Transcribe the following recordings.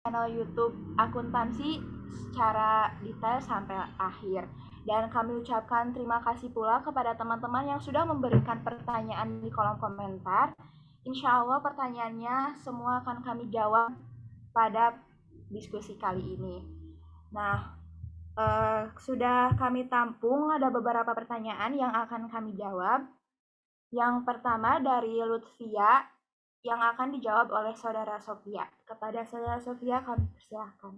channel YouTube akuntansi secara detail sampai akhir. Dan kami ucapkan terima kasih pula kepada teman-teman yang sudah memberikan pertanyaan di kolom komentar. Insya Allah pertanyaannya semua akan kami jawab pada diskusi kali ini. Nah, sudah kami tampung ada beberapa pertanyaan yang akan kami jawab. Yang pertama dari Lutfia yang akan dijawab oleh Saudara Sofia. Kepada Saudara Sofia kami persilahkan.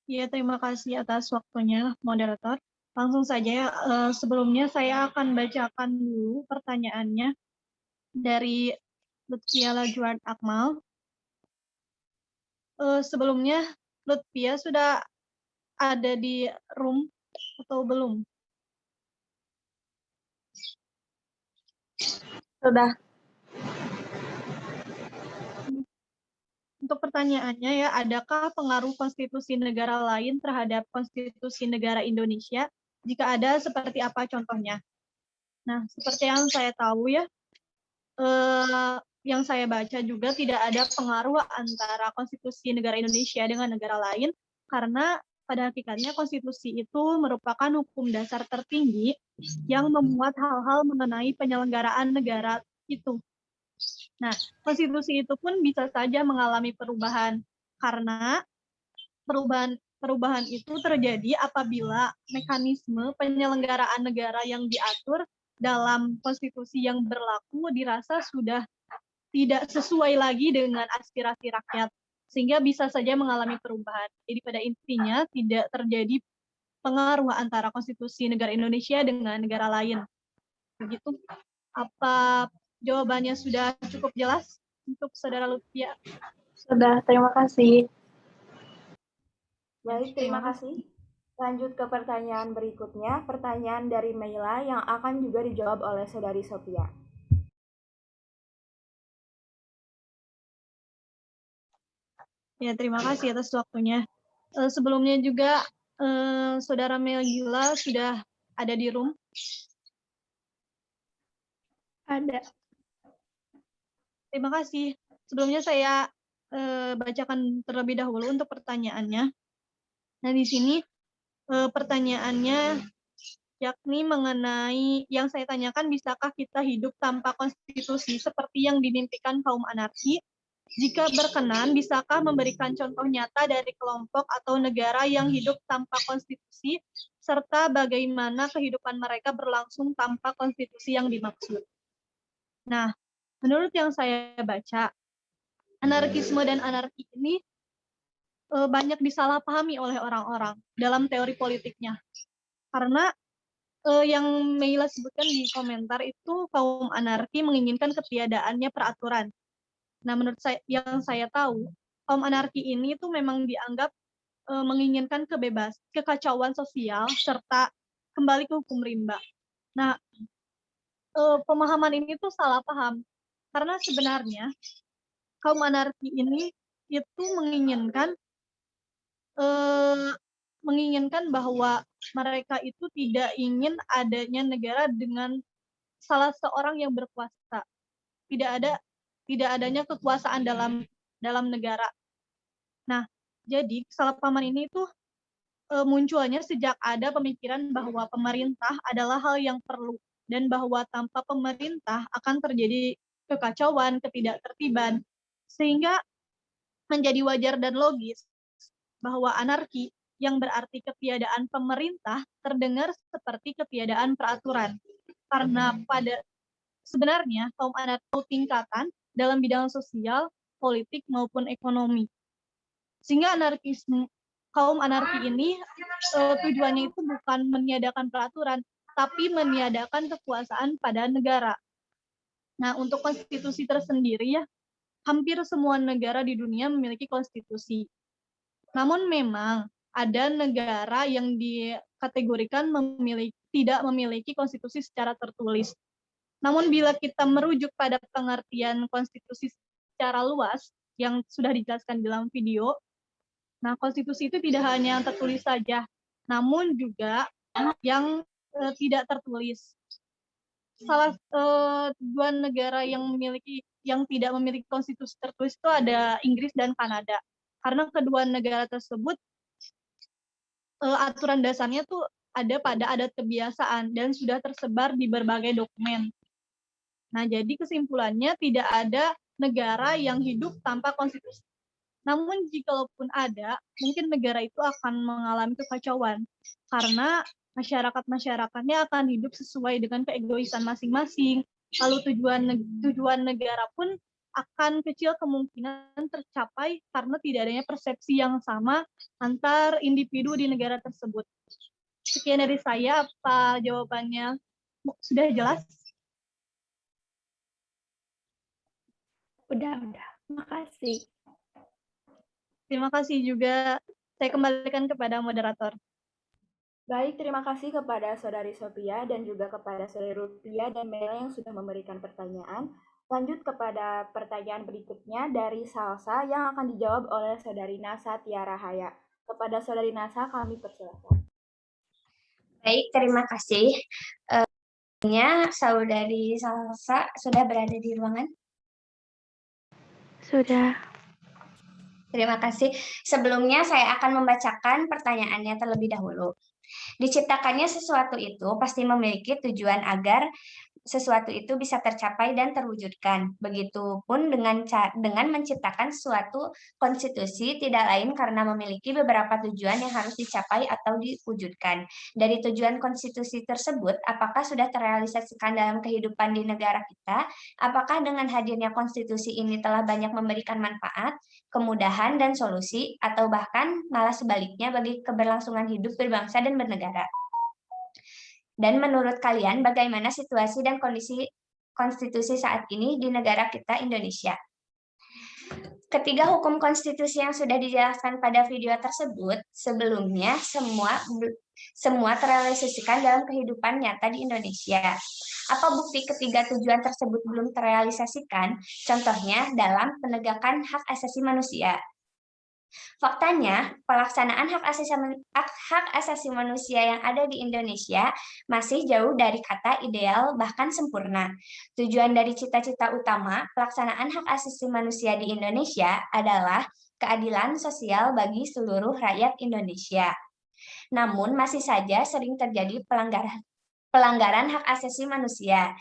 Ya, terima kasih atas waktunya, moderator. Langsung saja, sebelumnya saya akan bacakan dulu pertanyaannya dari Lutfia Lajuan Akmal. Sebelumnya, Lutfia sudah ada di room atau belum? Sudah. Untuk pertanyaannya ya, adakah pengaruh konstitusi negara lain terhadap konstitusi negara Indonesia? Jika ada, seperti apa contohnya? Nah, seperti yang saya tahu ya, yang saya baca juga tidak ada pengaruh antara konstitusi negara Indonesia dengan negara lain, karena pada hakikatnya konstitusi itu merupakan hukum dasar tertinggi yang memuat hal-hal mengenai penyelenggaraan negara itu. Nah, konstitusi itu pun bisa saja mengalami perubahan, karena perubahan itu terjadi apabila mekanisme penyelenggaraan negara yang diatur dalam konstitusi yang berlaku dirasa sudah tidak sesuai lagi dengan aspirasi rakyat, sehingga bisa saja mengalami perubahan. Jadi pada intinya tidak terjadi pengaruh antara konstitusi negara Indonesia dengan negara lain. Begitu. Apa jawabannya sudah cukup jelas untuk Saudara Lutfia? Sudah, terima kasih. Baik, terima kasih. Lanjut ke pertanyaan berikutnya, pertanyaan dari Meila yang akan juga dijawab oleh Saudari Sophia. Ya, terima kasih atas waktunya. Sebelumnya juga Saudara Melgila sudah ada di room. Ada. Terima kasih. Sebelumnya saya bacakan terlebih dahulu untuk pertanyaannya. Nah, di sini pertanyaannya yakni mengenai yang saya tanyakan, bisakah kita hidup tanpa konstitusi seperti yang dimimpikan kaum anarki? Jika berkenan, bisakah memberikan contoh nyata dari kelompok atau negara yang hidup tanpa konstitusi, serta bagaimana kehidupan mereka berlangsung tanpa konstitusi yang dimaksud? Nah, menurut yang saya baca, anarkisme dan anarki ini banyak disalahpahami oleh orang-orang dalam teori politiknya. Karena yang Meila sebutkan di komentar itu kaum anarki menginginkan ketiadaannya peraturan. Nah, menurut saya yang saya tahu, kaum anarki ini tuh memang dianggap menginginkan kekacauan sosial serta kembali ke hukum rimba. Nah, pemahaman ini tuh salah paham karena sebenarnya kaum anarki ini itu menginginkan bahwa mereka itu tidak ingin adanya negara dengan salah seorang yang berkuasa. Tidak adanya kekuasaan dalam negara. Nah, jadi kesalahpahaman ini tuh munculnya sejak ada pemikiran bahwa pemerintah adalah hal yang perlu dan bahwa tanpa pemerintah akan terjadi kekacauan, ketidaktertiban, sehingga menjadi wajar dan logis bahwa anarki yang berarti ketiadaan pemerintah terdengar seperti ketiadaan peraturan. Karena sebenarnya kaum anarki tingkatan dalam bidang sosial, politik maupun ekonomi. Sehingga kaum anarki ini tujuannya itu bukan meniadakan peraturan, tapi meniadakan kekuasaan pada negara. Nah, untuk konstitusi tersendiri ya, hampir semua negara di dunia memiliki konstitusi. Namun memang ada negara yang dikategorikan tidak memiliki konstitusi secara tertulis. Namun bila kita merujuk pada pengertian konstitusi secara luas yang sudah dijelaskan dalam video, nah konstitusi itu tidak hanya yang tertulis saja, namun juga yang tidak tertulis. dua negara yang tidak memiliki konstitusi tertulis itu ada Inggris dan Kanada. Karena kedua negara tersebut aturan dasarnya tuh ada pada adat kebiasaan dan sudah tersebar di berbagai dokumen. Nah, jadi kesimpulannya tidak ada negara yang hidup tanpa konstitusi. Namun jikalaupun ada, mungkin negara itu akan mengalami kekacauan karena masyarakat-masyarakatnya akan hidup sesuai dengan keegoisan masing-masing. Lalu tujuan negara pun akan kecil kemungkinan tercapai karena tidak adanya persepsi yang sama antar individu di negara tersebut. Sekian dari saya, apa jawabannya sudah jelas? Udah. Makasih. Terima kasih juga. Saya kembalikan kepada moderator. Baik, terima kasih kepada Saudari Sophia dan juga kepada Saudari Rupiah dan Mela yang sudah memberikan pertanyaan. Lanjut kepada pertanyaan berikutnya dari Salsa yang akan dijawab oleh Saudari Nasa Tiara Haya. Kepada Saudari Nasa kami persilakan. Baik, terima kasih. Saudari Salsa sudah berada di ruangan? Sudah. Terima kasih. Sebelumnya saya akan membacakan pertanyaannya terlebih dahulu. Diciptakannya sesuatu itu pasti memiliki tujuan agar sesuatu itu bisa tercapai dan terwujudkan. Begitupun dengan menciptakan suatu konstitusi tidak lain karena memiliki beberapa tujuan yang harus dicapai atau diwujudkan. Dari tujuan konstitusi tersebut, apakah sudah terrealisasikan dalam kehidupan di negara kita? Apakah dengan hadirnya konstitusi ini telah banyak memberikan manfaat, kemudahan, dan solusi, atau bahkan malah sebaliknya bagi keberlangsungan hidup berbangsa dan bernegara? Dan menurut kalian, bagaimana situasi dan kondisi konstitusi saat ini di negara kita, Indonesia? Ketiga hukum konstitusi yang sudah dijelaskan pada video tersebut, sebelumnya semua terrealisasikan dalam kehidupan nyata di Indonesia. Apa bukti ketiga tujuan tersebut belum terrealisasikan? Contohnya dalam penegakan hak asasi manusia. Faktanya, pelaksanaan hak asasi manusia yang ada di Indonesia masih jauh dari kata ideal bahkan sempurna. Tujuan dari cita-cita utama pelaksanaan hak asasi manusia di Indonesia adalah keadilan sosial bagi seluruh rakyat Indonesia. Namun masih saja sering terjadi pelanggaran hak asasi manusia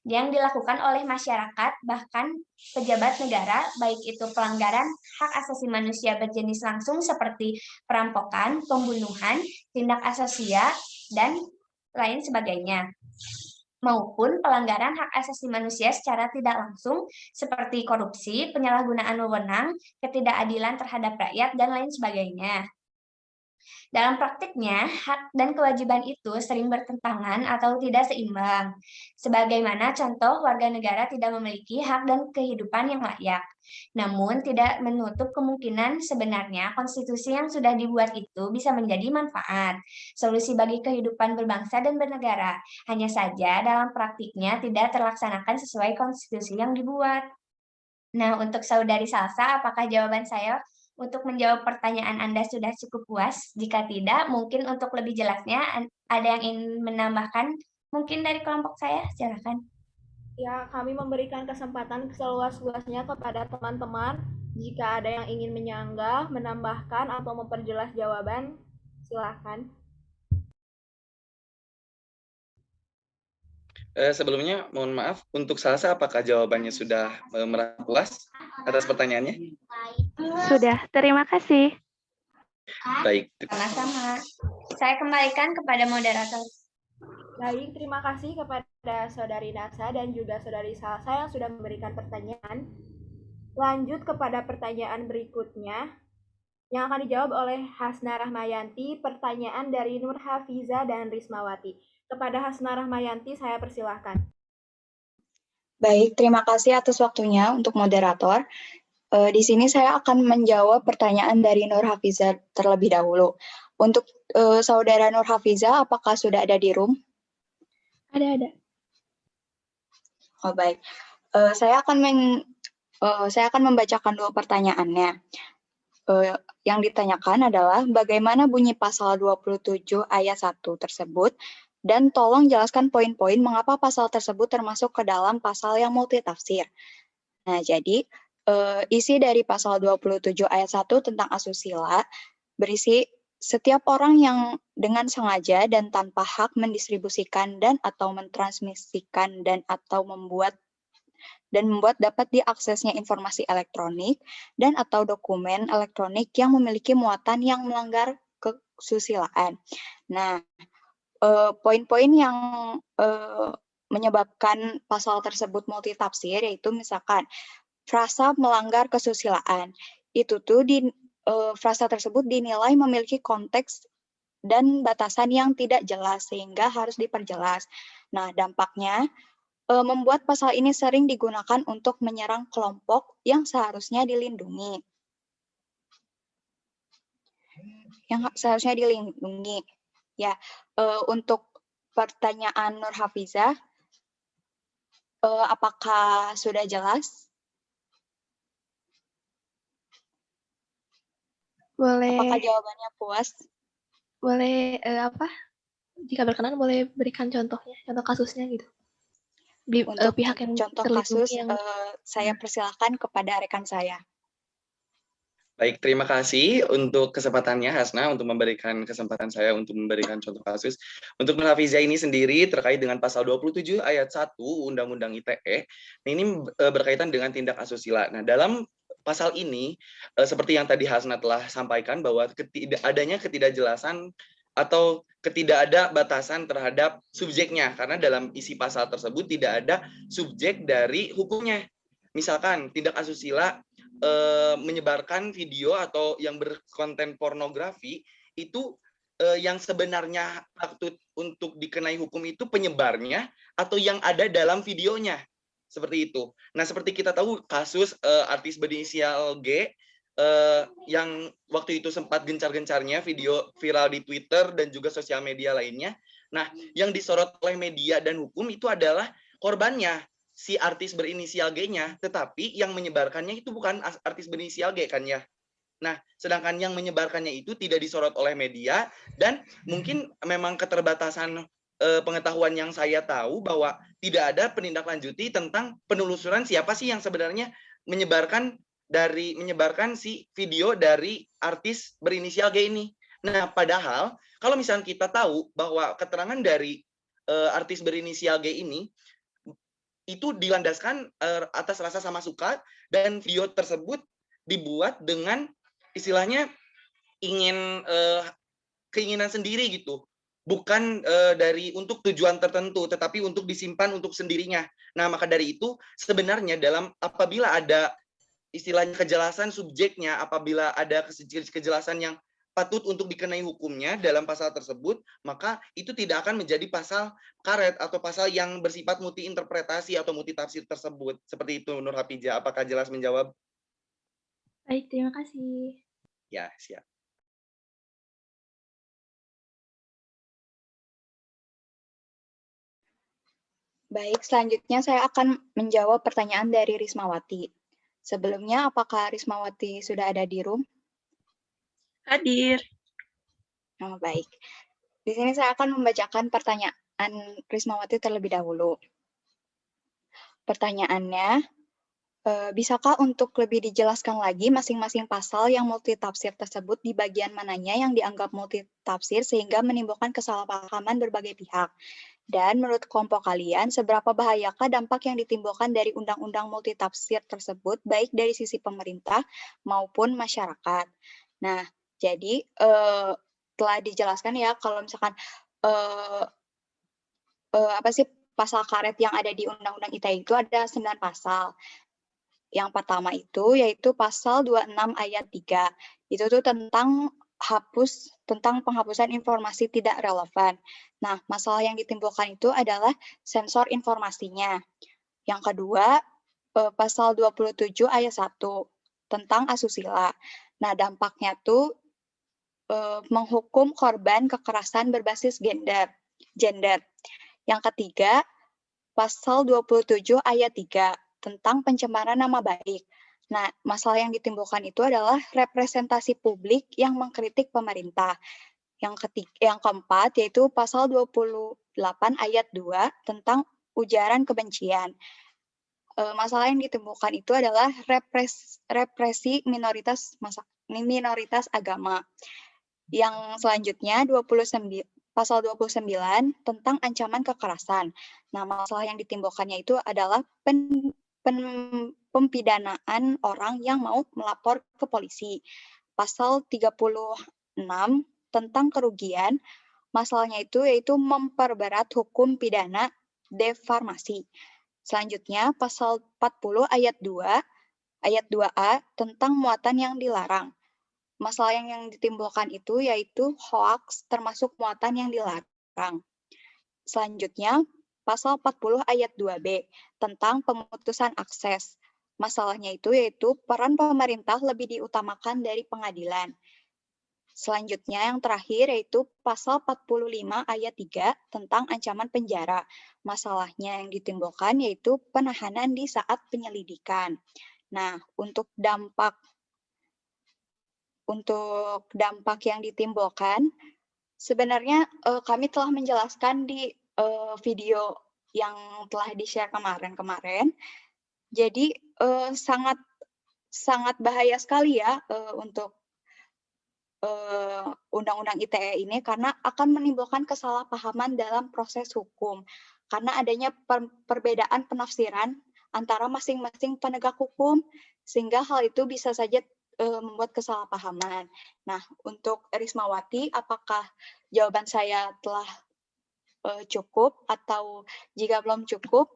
yang dilakukan oleh masyarakat, bahkan pejabat negara, baik itu pelanggaran hak asasi manusia berjenis langsung seperti perampokan, pembunuhan, tindak asusila, dan lain sebagainya, maupun pelanggaran hak asasi manusia secara tidak langsung seperti korupsi, penyalahgunaan wewenang, ketidakadilan terhadap rakyat, dan lain sebagainya. Dalam praktiknya, hak dan kewajiban itu sering bertentangan atau tidak seimbang. Sebagaimana contoh warga negara tidak memiliki hak dan kehidupan yang layak. Namun, tidak menutup kemungkinan sebenarnya konstitusi yang sudah dibuat itu bisa menjadi manfaat, solusi bagi kehidupan berbangsa dan bernegara. Hanya saja dalam praktiknya tidak terlaksanakan sesuai konstitusi yang dibuat. Nah, untuk Saudari Salsa, apakah jawaban saya untuk menjawab pertanyaan Anda sudah cukup puas? Jika tidak, mungkin untuk lebih jelasnya ada yang ingin menambahkan mungkin dari kelompok saya? Silakan. Ya, kami memberikan kesempatan seluas-luasnya kepada teman-teman. Jika ada yang ingin menyanggah, menambahkan, atau memperjelas jawaban, silakan. Sebelumnya, mohon maaf, untuk Salsa, apakah jawabannya sudah merasa puas atas pertanyaannya? Sudah. Terima kasih. Baik. Sama-sama. Saya kembalikan kepada moderator. Baik, terima kasih kepada Saudari Nasa dan juga Saudari Salsa yang sudah memberikan pertanyaan. Lanjut kepada pertanyaan berikutnya yang akan dijawab oleh Hasna Rahmayanti, pertanyaan dari Nur Hafiza dan Rismawati. Kepada Hasna Rahmayanti, saya persilahkan. Baik, terima kasih atas waktunya untuk moderator. Di sini saya akan menjawab pertanyaan dari Nur Hafiza terlebih dahulu. Untuk Saudara Nur Hafiza, apakah sudah ada di room? Ada. Oh, baik. Saya akan membacakan dua pertanyaannya. Yang ditanyakan adalah bagaimana bunyi pasal 27 ayat 1 tersebut Dan tolong jelaskan poin-poin mengapa pasal tersebut termasuk ke dalam pasal yang multitafsir. Nah, jadi isi dari pasal 27 ayat 1 tentang asusila berisi setiap orang yang dengan sengaja dan tanpa hak mendistribusikan dan atau mentransmisikan dan atau membuat dapat diaksesnya informasi elektronik dan atau dokumen elektronik yang memiliki muatan yang melanggar kesusilaan. Nah, poin-poin yang menyebabkan pasal tersebut multitafsir yaitu misalkan frasa melanggar kesusilaan. Itu tuh frasa tersebut dinilai memiliki konteks dan batasan yang tidak jelas sehingga harus diperjelas. Nah, dampaknya membuat pasal ini sering digunakan untuk menyerang kelompok yang seharusnya dilindungi. Ya, untuk pertanyaan Nur Hafizah, apakah sudah jelas? Apakah Boleh, jawabannya puas? boleh jika berkenan boleh berikan contohnya, contoh kasusnya gitu. Untuk Pihak yang contoh terlindungi kasus, yang saya persilahkan kepada rekan saya. Baik, terima kasih untuk kesempatannya Hasna untuk memberikan kesempatan saya untuk memberikan contoh kasus. Untuk Nur Hafizah ini sendiri terkait dengan pasal 27 ayat 1 Undang-Undang ITE, ini berkaitan dengan tindak asusila. Nah, dalam pasal ini seperti yang tadi Hasna telah sampaikan bahwa adanya ketidakjelasan atau tidak ada batasan terhadap subjeknya karena dalam isi pasal tersebut tidak ada subjek dari hukumnya. Misalkan tindak asusila menyebarkan video atau yang berkonten pornografi itu yang sebenarnya patut untuk dikenai hukum itu penyebarnya atau yang ada dalam videonya seperti itu. Nah, seperti kita tahu kasus artis berinisial G yang waktu itu sempat gencar-gencarnya video viral di Twitter dan juga sosial media lainnya. Nah, yang disorot oleh media dan hukum itu adalah korbannya, si artis berinisial G-nya, tetapi yang menyebarkannya itu bukan artis berinisial G kan ya. Nah, sedangkan yang menyebarkannya itu tidak disorot oleh media dan mungkin memang keterbatasan pengetahuan yang saya tahu bahwa tidak ada penindaklanjuti tentang penelusuran siapa sih yang sebenarnya menyebarkan si video dari artis berinisial G ini. Nah, padahal kalau misalnya kita tahu bahwa keterangan dari artis berinisial G ini itu dilandaskan atas rasa sama suka dan video tersebut dibuat dengan istilahnya ingin keinginan sendiri gitu, bukan dari untuk tujuan tertentu tetapi untuk disimpan untuk sendirinya. Nah, maka dari itu sebenarnya apabila ada istilahnya kejelasan subjeknya, apabila ada kejelasan yang patut untuk dikenai hukumnya dalam pasal tersebut, maka itu tidak akan menjadi pasal karet atau pasal yang bersifat multi interpretasi atau multi tafsir tersebut. Seperti itu Nur Hafizah, apakah jelas menjawab? baik, terima kasih. Ya, siap. Baik, selanjutnya saya akan menjawab pertanyaan dari Rismawati. Sebelumnya, apakah Rismawati sudah ada di room? Hadir. Oh, baik. Di sini saya akan membacakan pertanyaan Rismawati terlebih dahulu. Pertanyaannya, bisakah untuk lebih dijelaskan lagi masing-masing pasal yang multitafsir tersebut di bagian mananya yang dianggap multitafsir sehingga menimbulkan kesalahpahaman berbagai pihak? Dan menurut kelompok kalian, seberapa bahayakah dampak yang ditimbulkan dari undang-undang multitafsir tersebut, baik dari sisi pemerintah maupun masyarakat? Nah, jadi telah dijelaskan ya, kalau misalkan apa sih pasal karet yang ada di Undang-Undang ITE itu ada 9 pasal. Yang pertama itu yaitu pasal 26 ayat 3. Itu tuh tentang penghapusan informasi tidak relevan. Nah, masalah yang ditimbulkan itu adalah sensor informasinya. Yang kedua, pasal 27 ayat 1 tentang asusila. Nah, dampaknya tuh menghukum korban kekerasan berbasis gender. Yang ketiga, pasal 27 ayat 3 tentang pencemaran nama baik. Nah, masalah yang ditimbulkan itu adalah representasi publik yang mengkritik pemerintah. Yang keempat yaitu pasal 28 ayat 2 tentang ujaran kebencian. Masalah yang ditemukan itu adalah represi minoritas agama. Yang selanjutnya pasal 29 tentang ancaman kekerasan. Nah, masalah yang ditimbulkannya itu adalah pempidanaan orang yang mau melapor ke polisi. Pasal 36 tentang kerugian, masalahnya itu yaitu memperberat hukum pidana deformasi. Selanjutnya, pasal 40 ayat 2A tentang muatan yang dilarang. Masalah yang ditimbulkan itu yaitu hoaks termasuk muatan yang dilarang. Selanjutnya, pasal 40 ayat 2B tentang pemutusan akses. Masalahnya itu yaitu peran pemerintah lebih diutamakan dari pengadilan. Selanjutnya yang terakhir yaitu pasal 45 ayat 3 tentang ancaman penjara. Masalahnya yang ditimbulkan yaitu penahanan di saat penyelidikan. Nah, untuk dampak yang ditimbulkan, sebenarnya kami telah menjelaskan di video yang telah di-share kemarin. Jadi sangat bahaya sekali ya untuk Undang-Undang ITE ini karena akan menimbulkan kesalahpahaman dalam proses hukum. Karena adanya perbedaan penafsiran antara masing-masing penegak hukum, sehingga hal itu bisa saja membuat kesalahpahaman. Nah, untuk Rismawati, apakah jawaban saya telah cukup atau jika belum cukup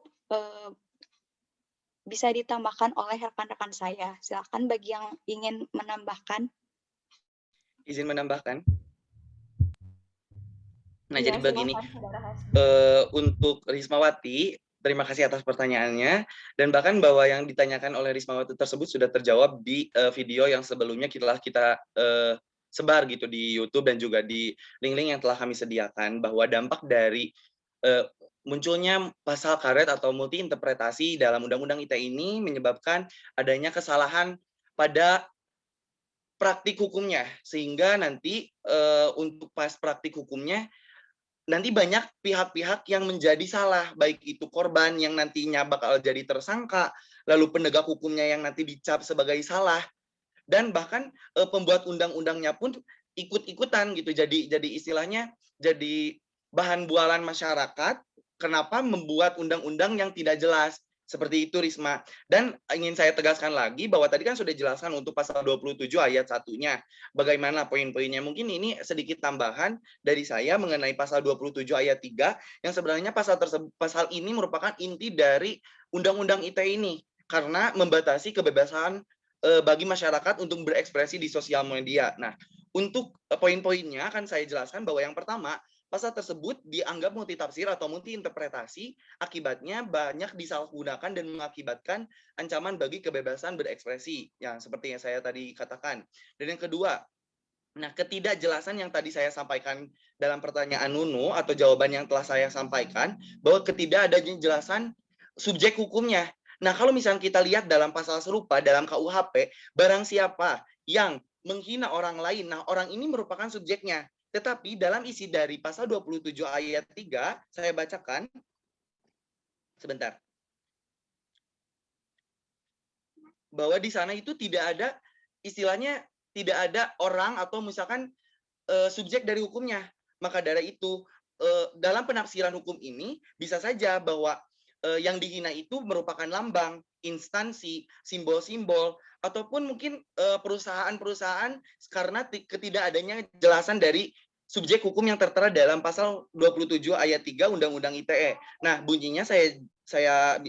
bisa ditambahkan oleh rekan-rekan saya. Silakan bagi yang ingin menambahkan. Izin menambahkan. Nah, Iya, jadi begini, silakan, Saudara Hasna. untuk Rismawati, terima kasih atas pertanyaannya, dan bahkan bahwa yang ditanyakan oleh Rismawati tersebut sudah terjawab di video yang sebelumnya kita sebar gitu di YouTube dan juga di link-link yang telah kami sediakan, bahwa dampak dari munculnya pasal karet atau multi interpretasi dalam Undang-Undang ITE ini menyebabkan adanya kesalahan pada praktik hukumnya, sehingga nanti untuk pas praktik hukumnya nanti banyak pihak-pihak yang menjadi salah, baik itu korban yang nantinya bakal jadi tersangka, lalu penegak hukumnya yang nanti dicap sebagai salah, dan bahkan pembuat undang-undangnya pun ikut-ikutan gitu. Jadi istilahnya jadi bahan bualan masyarakat. Kenapa membuat undang-undang yang tidak jelas? Seperti itu, Risma. Dan ingin saya tegaskan lagi bahwa tadi kan sudah dijelaskan untuk pasal 27 ayat 1-nya. Bagaimana poin-poinnya? Mungkin ini sedikit tambahan dari saya mengenai pasal 27 ayat 3, yang sebenarnya pasal ini merupakan inti dari Undang-Undang ITE ini. Karena membatasi kebebasan bagi masyarakat untuk berekspresi di sosial media. Nah, untuk poin-poinnya akan saya jelaskan bahwa yang pertama, pasal tersebut dianggap multitafsir atau multi-interpretasi, akibatnya banyak disalahgunakan dan mengakibatkan ancaman bagi kebebasan berekspresi, yang seperti yang saya tadi katakan. Dan yang kedua, nah, ketidakjelasan yang tadi saya sampaikan dalam pertanyaan Nunu atau jawaban yang telah saya sampaikan, bahwa ketidakadaan jelasan subjek hukumnya. Nah, kalau misalnya kita lihat dalam pasal serupa dalam KUHP, barang siapa yang menghina orang lain, nah orang ini merupakan subjeknya. Tetapi dalam isi dari pasal 27 ayat 3, saya bacakan. Sebentar. Bahwa di sana itu tidak ada, istilahnya tidak ada orang atau misalkan subjek dari hukumnya. Maka dari itu, dalam penafsiran hukum ini, bisa saja bahwa yang dihina itu merupakan lambang, instansi, simbol-simbol, ataupun mungkin perusahaan-perusahaan karena ketidakadanya jelasan dari subjek hukum yang tertera dalam pasal 27 ayat 3 Undang-Undang ITE. Nah, bunyinya saya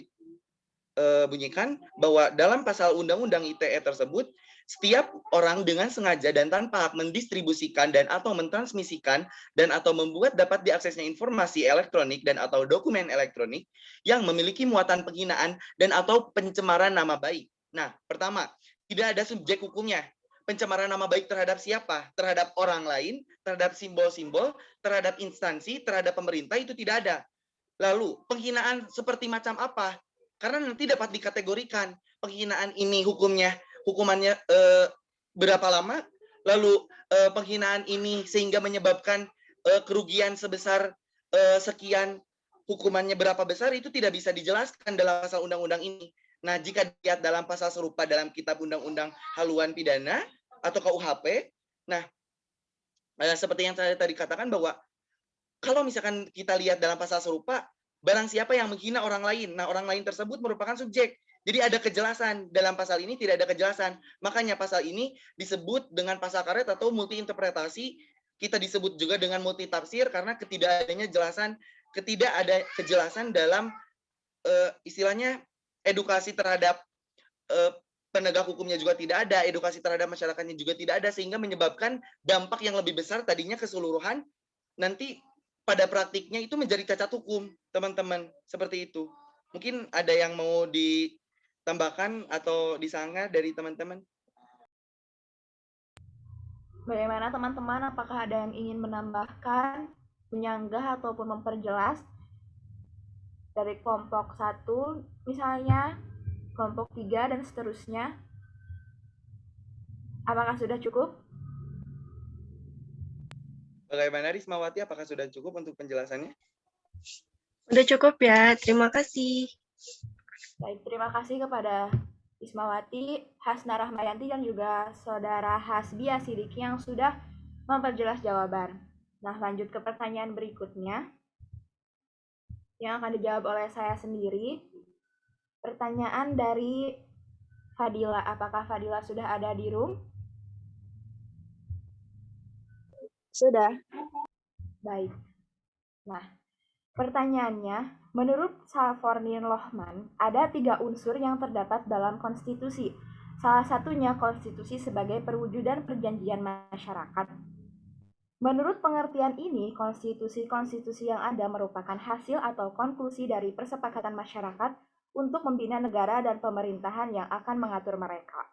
bunyikan bahwa dalam pasal Undang-Undang ITE tersebut, setiap orang dengan sengaja dan tanpa hak mendistribusikan dan atau mentransmisikan dan atau membuat dapat diaksesnya informasi elektronik dan atau dokumen elektronik yang memiliki muatan penghinaan dan atau pencemaran nama baik. Nah, pertama, tidak ada subjek hukumnya. Pencemaran nama baik terhadap siapa? Terhadap orang lain, terhadap simbol-simbol, terhadap instansi, terhadap pemerintah, itu tidak ada. Lalu, penghinaan seperti macam apa? Karena nanti dapat dikategorikan penghinaan ini hukumannya berapa lama, lalu penghinaan ini sehingga menyebabkan kerugian sebesar sekian hukumannya berapa besar itu tidak bisa dijelaskan dalam pasal undang-undang ini. Nah, jika dilihat dalam pasal serupa dalam Kitab Undang-Undang Haluan Pidana atau KUHP, nah seperti yang saya tadi katakan bahwa kalau misalkan kita lihat dalam pasal serupa, barang siapa yang menghina orang lain, nah orang lain tersebut merupakan subjek. Jadi ada kejelasan, dalam pasal ini tidak ada kejelasan. Makanya pasal ini disebut dengan pasal karet atau multi interpretasi, kita disebut juga dengan multi tafsir karena tidak ada kejelasan dalam istilahnya edukasi terhadap penegak hukumnya juga tidak ada, edukasi terhadap masyarakatnya juga tidak ada, sehingga menyebabkan dampak yang lebih besar tadinya keseluruhan, nanti pada praktiknya itu menjadi cacat hukum, teman-teman. Seperti itu. Mungkin ada yang mau ditambahkan atau disanggah dari teman-teman? Bagaimana teman-teman? Apakah ada yang ingin menambahkan, menyanggah, ataupun memperjelas dari kelompok 1, misalnya kelompok 3 dan seterusnya? Apakah sudah cukup? Bagaimana Rismawati, apakah sudah cukup untuk penjelasannya? Udah cukup ya, terima kasih. Baik, terima kasih kepada Rismawati, Hasna Rahmayanti, dan juga Saudara Hasbia Sidiki yang sudah memperjelas jawaban. Nah, lanjut ke pertanyaan berikutnya yang akan dijawab oleh saya sendiri. Pertanyaan dari Fadila. Apakah Fadila sudah ada di room? Sudah. Baik. Nah, pertanyaannya, menurut Safornin Lohman, ada 3 unsur yang terdapat dalam konstitusi. Salah satunya konstitusi sebagai perwujudan perjanjian masyarakat. Menurut pengertian ini, konstitusi-konstitusi yang ada merupakan hasil atau konklusi dari persepakatan masyarakat untuk membina negara dan pemerintahan yang akan mengatur mereka.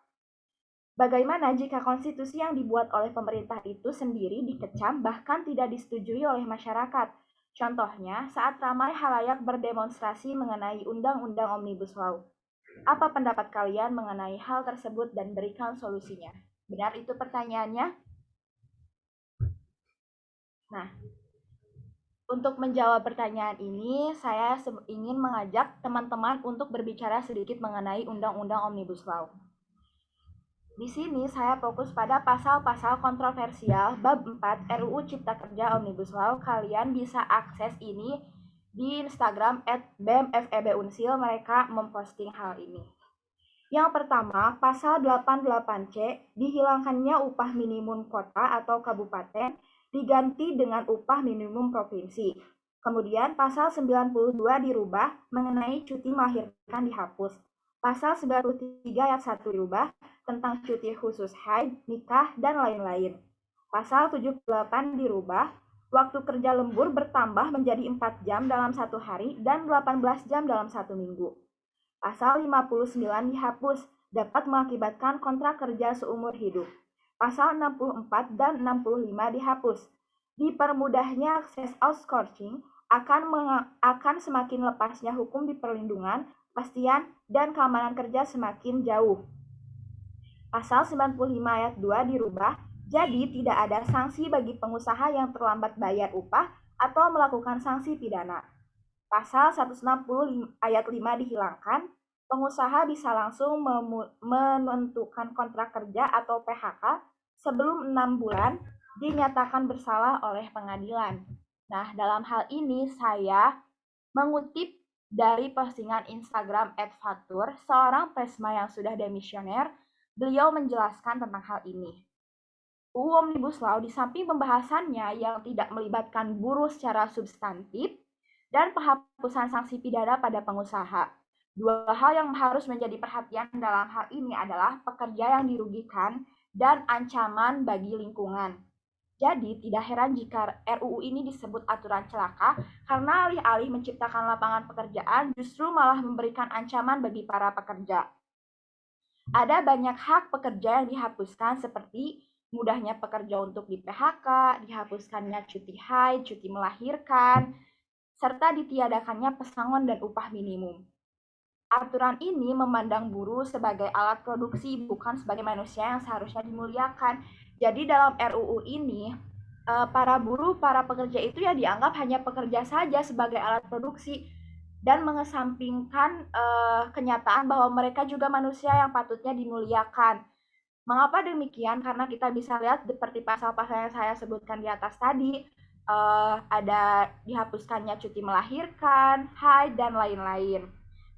Bagaimana jika konstitusi yang dibuat oleh pemerintah itu sendiri dikecam bahkan tidak disetujui oleh masyarakat? Contohnya, saat ramai halayak berdemonstrasi mengenai Undang-Undang Omnibus Law. Apa pendapat kalian mengenai hal tersebut dan berikan solusinya? Benar itu pertanyaannya? Nah, untuk menjawab pertanyaan ini, saya ingin mengajak teman-teman untuk berbicara sedikit mengenai Undang-Undang Omnibus Law. Di sini saya fokus pada pasal-pasal kontroversial bab 4 RUU Cipta Kerja Omnibus Law. Kalian bisa akses ini di Instagram @bemfebunsil, mereka memposting hal ini. Yang pertama, pasal 88C, dihilangkannya upah minimum kota atau kabupaten diganti dengan upah minimum provinsi. Kemudian pasal 92 dirubah mengenai cuti melahirkan dihapus. Pasal 93 ayat 1 dirubah tentang cuti khusus haid, nikah, dan lain-lain. Pasal 78 dirubah, waktu kerja lembur bertambah menjadi 4 jam dalam 1 hari dan 18 jam dalam 1 minggu. Pasal 59 dihapus, dapat mengakibatkan kontrak kerja seumur hidup. Pasal 64 dan 65 dihapus. Dipermudahnya akses outsourcing akan semakin lepasnya hukum di perlindungan, kepastian, dan keamanan kerja semakin jauh. Pasal 95 ayat 2 dirubah, jadi tidak ada sanksi bagi pengusaha yang terlambat bayar upah atau melakukan sanksi pidana. Pasal 160 ayat 5 dihilangkan, pengusaha bisa langsung menentukan kontrak kerja atau PHK sebelum 6 bulan dinyatakan bersalah oleh pengadilan. Nah, dalam hal ini saya mengutip dari postingan Instagram @fatur, seorang presma yang sudah demisioner. Beliau menjelaskan tentang hal ini. UU Omnibus Law di samping pembahasannya yang tidak melibatkan buruh secara substantif dan penghapusan sanksi pidana pada pengusaha. 2 hal yang harus menjadi perhatian dalam hal ini adalah pekerja yang dirugikan dan ancaman bagi lingkungan. Jadi, tidak heran jika RUU ini disebut aturan celaka karena alih-alih menciptakan lapangan pekerjaan justru malah memberikan ancaman bagi para pekerja. Ada banyak hak pekerja yang dihapuskan seperti mudahnya pekerja untuk di PHK, dihapuskannya cuti haid, cuti melahirkan, serta ditiadakannya pesangon dan upah minimum. Aturan ini memandang buruh sebagai alat produksi, bukan sebagai manusia yang seharusnya dimuliakan. Jadi dalam RUU ini, para buruh, para pekerja itu ya dianggap hanya pekerja saja sebagai alat produksi dan mengesampingkan kenyataan bahwa mereka juga manusia yang patutnya dimuliakan. Mengapa demikian? Karena kita bisa lihat seperti pasal-pasal yang saya sebutkan di atas tadi, ada dihapuskannya cuti melahirkan, haid, dan lain-lain.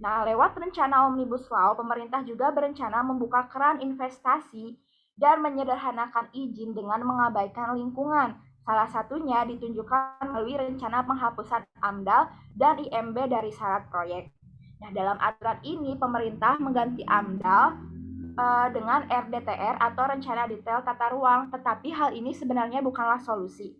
Nah, lewat rencana Omnibus Law, pemerintah juga berencana membuka keran investasi dan menyederhanakan izin dengan mengabaikan lingkungan. Salah satunya ditunjukkan melalui rencana penghapusan AMDAL dan IMB dari syarat proyek. Nah, dalam aturan ini, pemerintah mengganti AMDAL dengan RDTR atau Rencana Detail Tata Ruang, tetapi hal ini sebenarnya bukanlah solusi.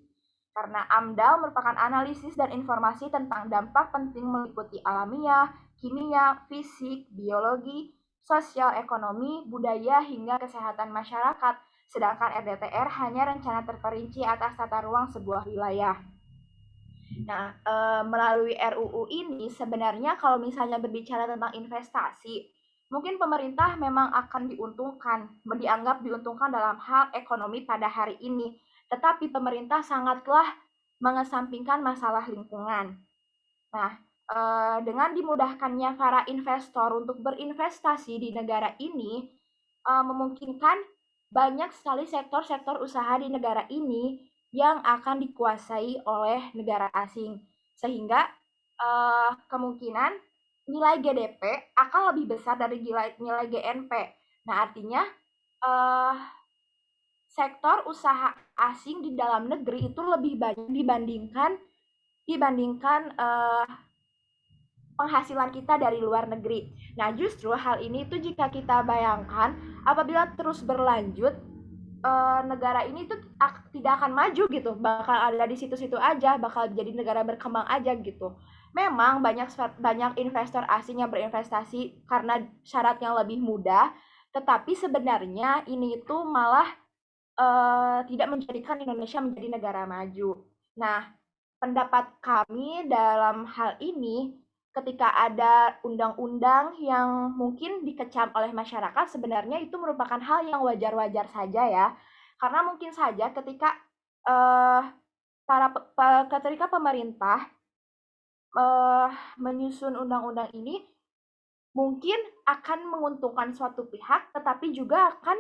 Karena AMDAL merupakan analisis dan informasi tentang dampak penting meliputi alamiah, kimia, fisik, biologi, sosial, ekonomi, budaya, hingga kesehatan masyarakat, sedangkan RDTR hanya rencana terperinci atas tata ruang sebuah wilayah. Nah, melalui RUU ini sebenarnya kalau misalnya berbicara tentang investasi, mungkin pemerintah memang akan dianggap diuntungkan dalam hal ekonomi pada hari ini. Tetapi pemerintah sangatlah mengesampingkan masalah lingkungan. Nah, dengan dimudahkannya para investor untuk berinvestasi di negara ini, memungkinkan banyak sekali sektor-sektor usaha di negara ini yang akan dikuasai oleh negara asing. Sehingga kemungkinan nilai GDP akan lebih besar dari nilai GNP. Nah, artinya sektor usaha asing di dalam negeri itu lebih banyak dibandingkan penghasilan kita dari luar negeri. Nah, justru hal ini itu jika kita bayangkan, apabila terus berlanjut, negara ini tuh tidak akan maju gitu, bakal ada di situ-situ aja, bakal jadi negara berkembang aja gitu. Memang banyak investor asing yang berinvestasi karena syarat yang lebih mudah, tetapi sebenarnya ini itu malah tidak menjadikan Indonesia menjadi negara maju. Nah, pendapat kami dalam hal ini, ketika ada undang-undang yang mungkin dikecam oleh masyarakat, sebenarnya itu merupakan hal yang wajar-wajar saja ya. Karena mungkin saja ketika ketika pemerintah menyusun undang-undang ini, mungkin akan menguntungkan suatu pihak, tetapi juga akan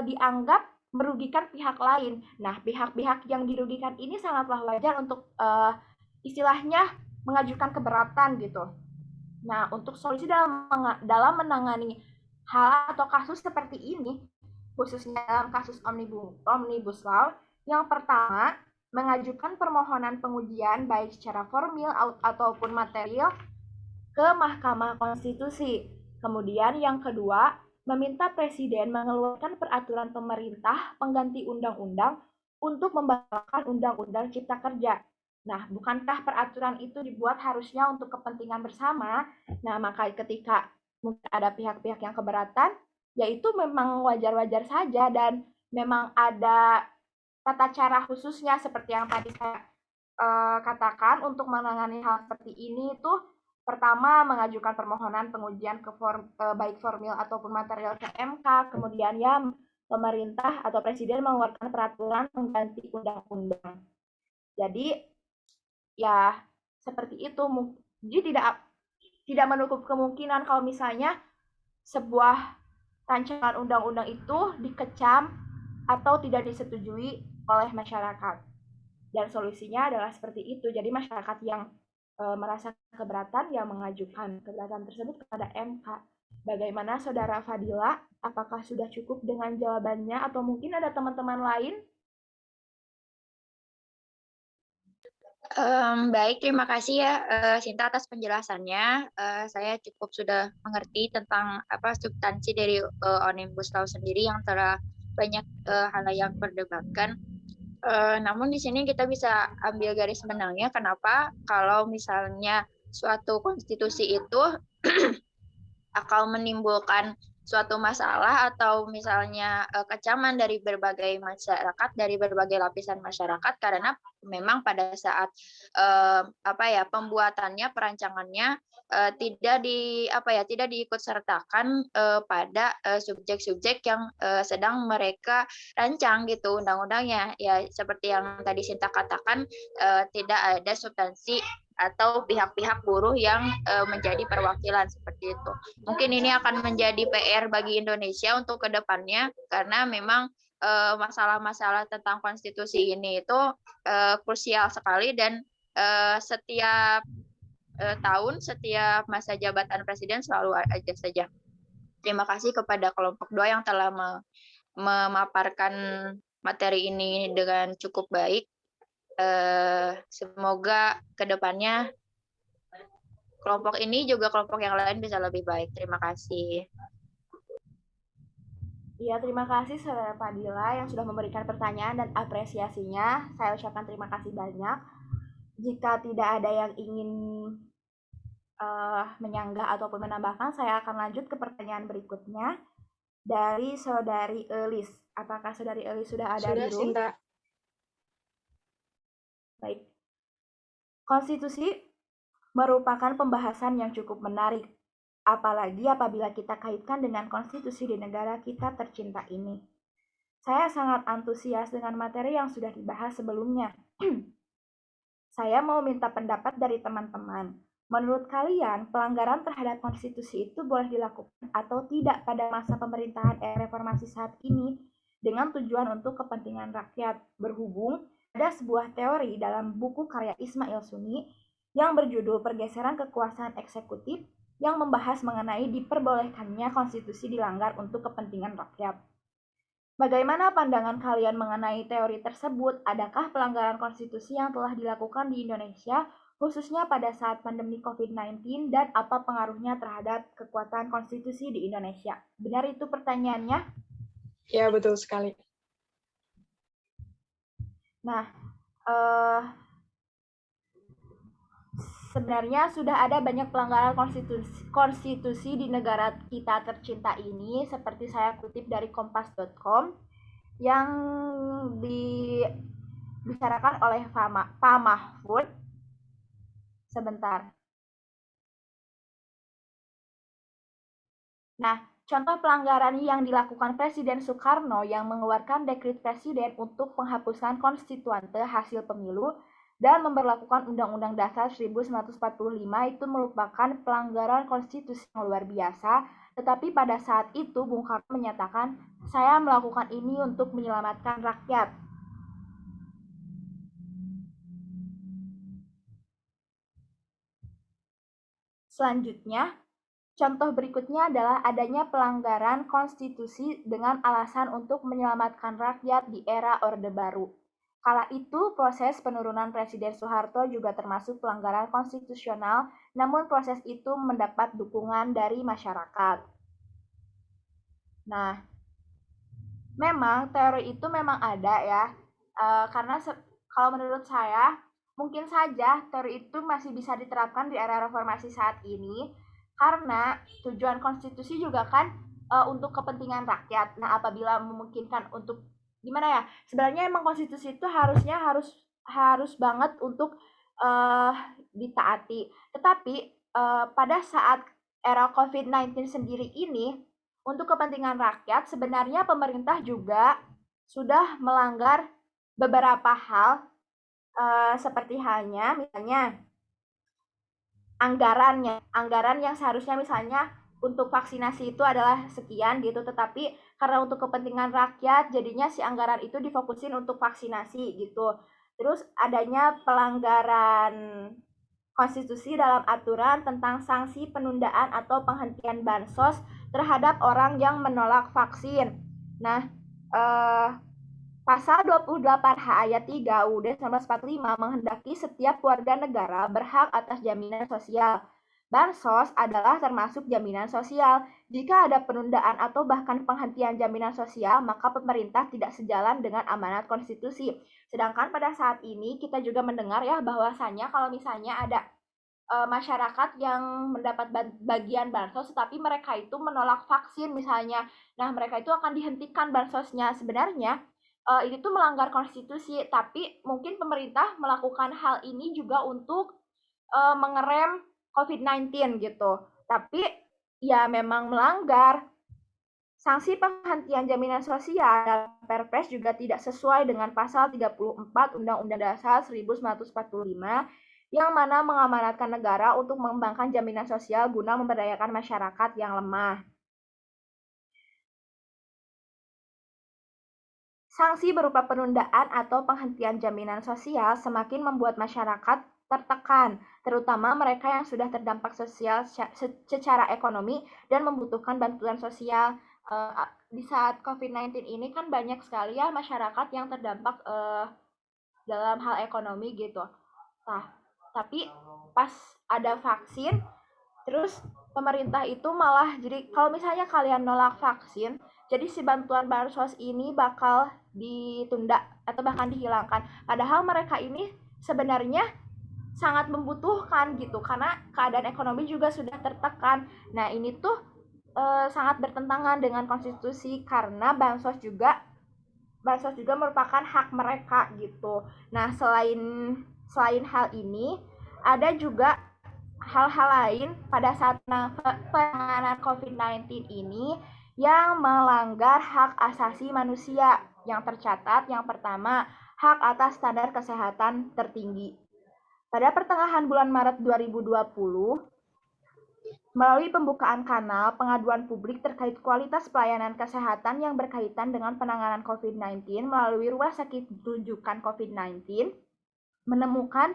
dianggap merugikan pihak lain. Nah, pihak-pihak yang dirugikan ini sangatlah wajar untuk istilahnya mengajukan keberatan gitu. Nah, untuk solusi dalam menangani hal atau kasus seperti ini, khususnya dalam kasus Omnibus Law, yang pertama, mengajukan permohonan pengujian baik secara formil ataupun material ke Mahkamah Konstitusi. Kemudian yang kedua, meminta Presiden mengeluarkan peraturan pemerintah pengganti undang-undang untuk membatalkan Undang-Undang Cipta Kerja. Nah, bukankah peraturan itu dibuat harusnya untuk kepentingan bersama? Nah, maka ketika mungkin ada pihak-pihak yang keberatan, ya itu memang wajar-wajar saja dan memang ada tata cara khususnya seperti yang tadi saya katakan untuk menangani hal seperti ini itu pertama mengajukan permohonan pengujian baik formil ataupun material ke MK, kemudian ya pemerintah atau presiden mengeluarkan peraturan pengganti undang-undang. Jadi ya seperti itu. Jadi tidak menutup kemungkinan kalau misalnya sebuah rancangan undang-undang itu dikecam atau tidak disetujui oleh masyarakat. Dan solusinya adalah seperti itu. Jadi masyarakat yang merasa keberatan yang mengajukan keberatan tersebut kepada MK. Bagaimana Saudara Fadila? Apakah sudah cukup dengan jawabannya atau mungkin ada teman-teman lain? Baik, terima kasih ya Sinta atas penjelasannya. Saya cukup sudah mengerti tentang substansi dari Omnibus Law sendiri yang telah banyak hal yang diperdebatkan. Namun di sini kita bisa ambil garis benangnya kenapa kalau misalnya suatu konstitusi itu akan menimbulkan suatu masalah atau misalnya kecaman dari berbagai masyarakat, dari berbagai lapisan masyarakat karena memang pada saat pembuatannya, perancangannya tidak diikutsertakan pada subjek-subjek yang sedang mereka rancang gitu undang-undangnya. Ya seperti yang tadi Sinta katakan, tidak ada substansi atau pihak-pihak buruh yang menjadi perwakilan seperti itu. Mungkin ini akan menjadi PR bagi Indonesia untuk kedepannya karena memang masalah-masalah tentang konstitusi ini itu krusial sekali dan setiap tahun, setiap masa jabatan presiden selalu ada saja. Terima kasih kepada kelompok 2 yang telah memaparkan materi ini dengan cukup baik. Semoga kedepannya kelompok ini juga kelompok yang lain bisa lebih baik. Terima kasih. Iya, terima kasih Saudara Fadila yang sudah memberikan pertanyaan dan apresiasinya. Saya ucapkan terima kasih banyak. Jika tidak ada yang ingin menyanggah ataupun menambahkan, saya akan lanjut ke pertanyaan berikutnya dari Saudari Elis. Apakah Saudari Elis sudah ada di room? Sinta. Baik. Konstitusi merupakan pembahasan yang cukup menarik, apalagi apabila kita kaitkan dengan konstitusi di negara kita tercinta ini. Saya sangat antusias dengan materi yang sudah dibahas sebelumnya. Saya mau minta pendapat dari teman-teman. Menurut kalian, pelanggaran terhadap konstitusi itu boleh dilakukan atau tidak pada masa pemerintahan era reformasi saat ini dengan tujuan untuk kepentingan rakyat? Berhubung ada sebuah teori dalam buku karya Ismail Suni yang berjudul Pergeseran Kekuasaan Eksekutif yang membahas mengenai diperbolehkannya konstitusi dilanggar untuk kepentingan rakyat. Bagaimana pandangan kalian mengenai teori tersebut? Adakah pelanggaran konstitusi yang telah dilakukan di Indonesia, khususnya pada saat pandemi COVID-19, dan apa pengaruhnya terhadap kekuatan konstitusi di Indonesia? Benar itu pertanyaannya? Ya, betul sekali. Nah, sebenarnya sudah ada banyak pelanggaran konstitusi di negara kita tercinta ini, seperti saya kutip dari kompas.com yang dibicarakan oleh Pak Mahfud. Sebentar. Nah, contoh pelanggaran yang dilakukan Presiden Soekarno yang mengeluarkan dekret presiden untuk penghapusan konstituante hasil pemilu dan memberlakukan Undang-Undang Dasar 1945 itu merupakan pelanggaran konstitusi yang luar biasa, tetapi pada saat itu Bung Karno menyatakan, saya melakukan ini untuk menyelamatkan rakyat. Selanjutnya, contoh berikutnya adalah adanya pelanggaran konstitusi dengan alasan untuk menyelamatkan rakyat di era Orde Baru. Kala itu, proses penurunan Presiden Soeharto juga termasuk pelanggaran konstitusional, namun proses itu mendapat dukungan dari masyarakat. Nah, memang teori itu memang ada ya, karena kalau menurut saya, mungkin saja teori itu masih bisa diterapkan di era reformasi saat ini, karena tujuan konstitusi juga kan untuk kepentingan rakyat. Nah, apabila memungkinkan untuk gimana ya? Sebenarnya emang konstitusi itu harusnya harus banget untuk ditaati. Tetapi pada saat era COVID-19 sendiri ini, untuk kepentingan rakyat, sebenarnya pemerintah juga sudah melanggar beberapa hal seperti halnya misalnya anggaran yang seharusnya misalnya untuk vaksinasi itu adalah sekian gitu, tetapi karena untuk kepentingan rakyat jadinya si anggaran itu difokusin untuk vaksinasi gitu. Terus adanya pelanggaran konstitusi dalam aturan tentang sanksi penundaan atau penghentian bansos terhadap orang yang menolak vaksin. Nah, Pasal 28H ayat 3 UUD 1945 menghendaki setiap warga negara berhak atas jaminan sosial. Bansos adalah termasuk jaminan sosial. Jika ada penundaan atau bahkan penghentian jaminan sosial, maka pemerintah tidak sejalan dengan amanat konstitusi. Sedangkan pada saat ini kita juga mendengar ya bahwasannya kalau misalnya ada masyarakat yang mendapat bagian bansos tetapi mereka itu menolak vaksin misalnya. Nah, mereka itu akan dihentikan bansosnya. Sebenarnya ini tuh melanggar konstitusi, tapi mungkin pemerintah melakukan hal ini juga untuk mengerem COVID-19 gitu. Tapi ya memang melanggar. Sanksi penghentian jaminan sosial dalam Perpres juga tidak sesuai dengan pasal 34 Undang-Undang Dasar 1945 yang mana mengamanatkan negara untuk mengembangkan jaminan sosial guna memberdayakan masyarakat yang lemah. Sanksi berupa penundaan atau penghentian jaminan sosial semakin membuat masyarakat tertekan, terutama mereka yang sudah terdampak sosial secara ekonomi dan membutuhkan bantuan sosial. Di saat COVID-19 ini kan banyak sekali ya masyarakat yang terdampak dalam hal ekonomi gitu. Nah, tapi pas ada vaksin, terus pemerintah itu malah jadi kalau misalnya kalian nolak vaksin, jadi si bantuan bansos ini bakal ditunda atau bahkan dihilangkan. Padahal mereka ini sebenarnya sangat membutuhkan gitu karena keadaan ekonomi juga sudah tertekan. Nah, ini tuh sangat bertentangan dengan konstitusi karena bansos juga merupakan hak mereka gitu. Nah, selain hal ini ada juga hal-hal lain pada saat penanganan COVID-19 ini yang melanggar hak asasi manusia yang tercatat. Yang pertama, hak atas standar kesehatan tertinggi. Pada pertengahan bulan Maret 2020, melalui pembukaan kanal pengaduan publik terkait kualitas pelayanan kesehatan yang berkaitan dengan penanganan COVID-19 melalui Rumah Sakit Rujukan COVID-19, menemukan